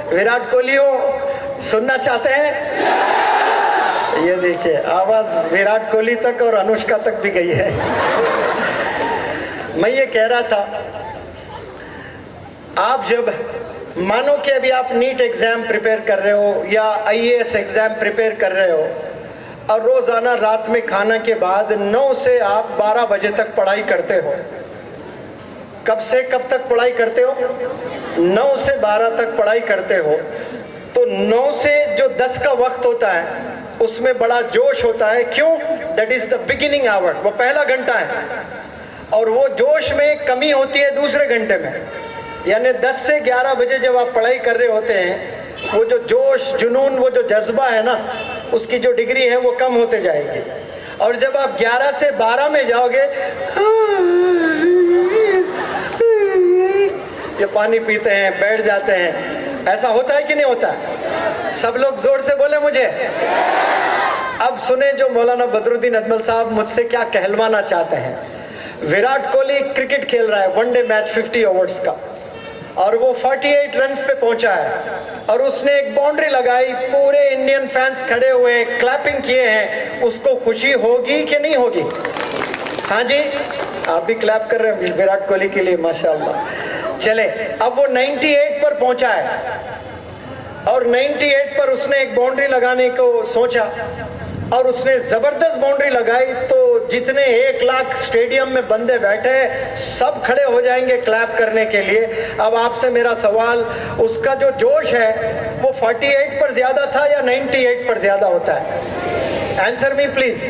Speaker 1: विराट कोहलियों, सुनना चाहते हैं? ये देखिए आवाज विराट कोहली तक और अनुष्का तक भी गई है। मैं ये कह रहा था, आप जब मानो कि अभी आप नीट एग्जाम प्रिपेयर कर रहे हो या IAS एग्जाम प्रिपेयर कर रहे हो और रोजाना रात में खाना के बाद 9 से आप 12 बजे तक पढ़ाई करते हो। कब से कब तक पढ़ाई करते हो? 9 से 12 तक पढ़ाई करते हो। तो 9 से जो 10 का वक्त होता है उसमें बड़ा जोश होता है। क्यों? That is the beginning hour, वो पहला घंटा है। और वो जोश में कमी होती है दूसरे घंटे में, यानी 10 से 11 बजे जब आप पढ़ाई कर रहे होते हैं, वो जो जोश, जुनून, वो जो जज्बा है ना, उसकी जो डिग्री है वो कम होते जाएगी। और जब आप 11 से 12 में जाओगे, ये पानी पीते हैं, बैठ जाते हैं। ऐसा होता है कि नहीं होता? सब लोग जोर से बोले मुझे। अब सुने जो मौलाना बदरुद्दीन अजमल साहब मुझसे क्या कहलवाना चाहते हैं। विराट कोहली क्रिकेट खेल रहा है, वनडे मैच 50 ओवर्स का, और वो 48 रन्स पे पहुंचा है और उसने एक बाउंड्री लगाई, पूरे इंडियन फैंस खड़े हुए क्लैपिंग किए हैं। उसको खुशी होगी कि नहीं होगी? हाँ जी, आप भी क्लैप कर रहे हैं विराट कोहली के लिए, माशाल्लाह। चले, अब वो 98 पर पहुंचा है और 98 पर उसने एक बाउंड्री लगाने को सोचा और उसने जबरदस्त बाउंड्री लगाई, तो जितने 1 लाख स्टेडियम में बंदे बैठे हैं सब खड़े हो जाएंगे क्लैप करने के लिए। अब आपसे मेरा सवाल, उसका जो जोश है वो 48 पर ज्यादा था या 98 पर ज्यादा होता है? Answer me please.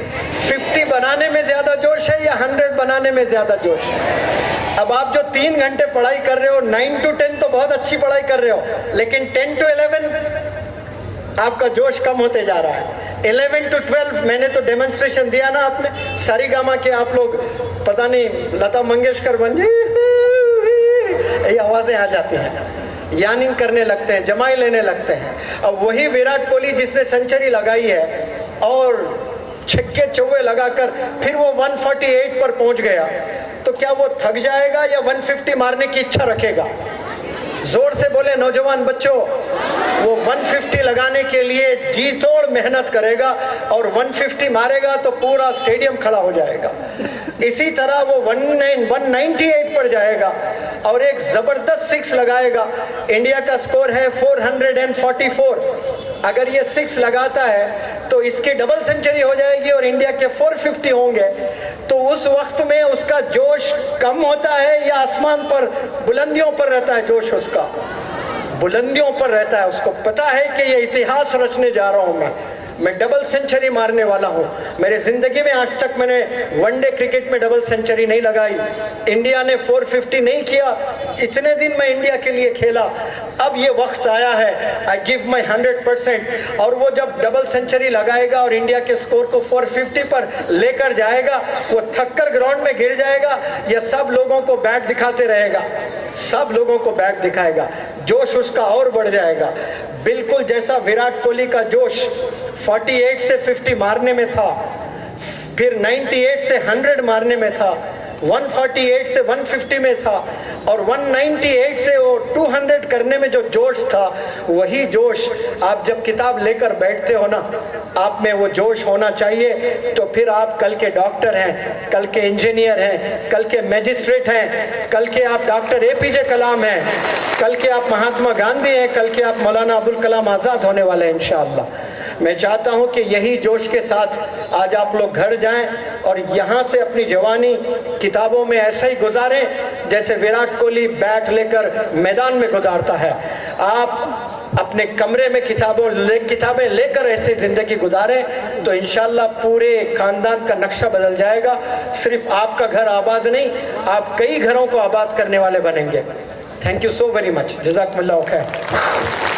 Speaker 1: 50 बनाने में ज्यादा जोश है या 100 बनाने में ज्यादा जोश है? अब आप जो 3 घंटे पढ़ाई कर रहे हो, 9 to 10 तो बहुत अच्छी पढ़ाई कर रहे हो, लेकिन 10 to 11 आपका जोश कम होते जा रहा है। 11 to 12 मैंने तो डेमोन्स्ट्रेशन दिया ना, आपने सारेगामा के आप लोग पता नहीं लता मंगेशकर बन ये आवाजें आ जाती हैं, यानिंग करने लगते हैं, जमाई लेने लगते हैं। अब वही विराट कोहली जिसने सेंचुरी लगाई है और छक्के चौवे लगाकर फिर वो 148 पर पहुंच गया, तो क्या वो थक जाएगा या 150 मारने की इच्छा रखेगा? जोर से बोले नौजवान बच्चों, वो 150 लगाने के लिए जी तोड़ मेहनत करेगा और 150 मारेगा तो पूरा स्टेडियम खड़ा हो जाएगा। इसी तरह वो 198 पर जाएगा और एक जबरदस्त 6 लगाएगा। इंडिया का स्कोर है 444। अगर ये 6 लगाता है तो इसकी डबल सेंचुरी हो जाएगी और इंडिया के 450 होंगे। तो उस वक्त में उसका जोश कम होता है या आसमान पर बुलंदियों पर रहता है? जोश उसका बुलंदियों पर रहता है। उसको पता है कि ये इतिहास रचने जा रहा हूं, मैं डबल सेंचुरी मारने वाला हूं। मेरे जिंदगी में आज तक मैंने वनडे क्रिकेट में डबल सेंचुरी नहीं लगाई, इंडिया ने 450 नहीं किया, इतने दिन मैं इंडिया के लिए खेला। अब ये वक्त आया है, आई गिव माई 100%। और वो जब डबल सेंचुरी लगाएगा और इंडिया के स्कोर को 450 पर लेकर जाएगा, वो थककर ग्राउंड में गिर जाएगा या सब लोगों को बैट दिखाते रहेगा? सब लोगों को बैट दिखाएगा, जोश उसका और बढ़ जाएगा। बिल्कुल जैसा विराट कोहली का जोश 48 से 50 मारने में था, फिर 98 से 100 मारने में था, 148 से 150 में था और 198 से वो 200 करने में जो जोश था, वही जोश आप जब किताब लेकर बैठते हो ना, आप में वो जोश होना चाहिए। तो फिर आप कल के डॉक्टर हैं, कल के इंजीनियर हैं, कल के मैजिस्ट्रेट हैं, कल के आप डॉक्टर APJ कलाम हैं, कल के आप महात्मा गांधी हैं, कल के आप मौलाना अबुल कलाम आज़ाद होने वाले हैं इंशाअल्लाह। मैं चाहता हूं कि यही जोश के साथ आज आप लोग घर जाएं और यहाँ से अपनी जवानी किताबों में ऐसे ही गुजारें जैसे विराट कोहली बैट लेकर मैदान में गुजारता है। आप अपने कमरे में किताबें लेकर ऐसे जिंदगी गुजारें तो इंशाल्लाह पूरे खानदान का नक्शा बदल जाएगा। सिर्फ आपका घर आबाद नहीं, आप कई घरों को आबाद करने वाले बनेंगे। Thank you so very much. जज़ाकल्लाह खैर।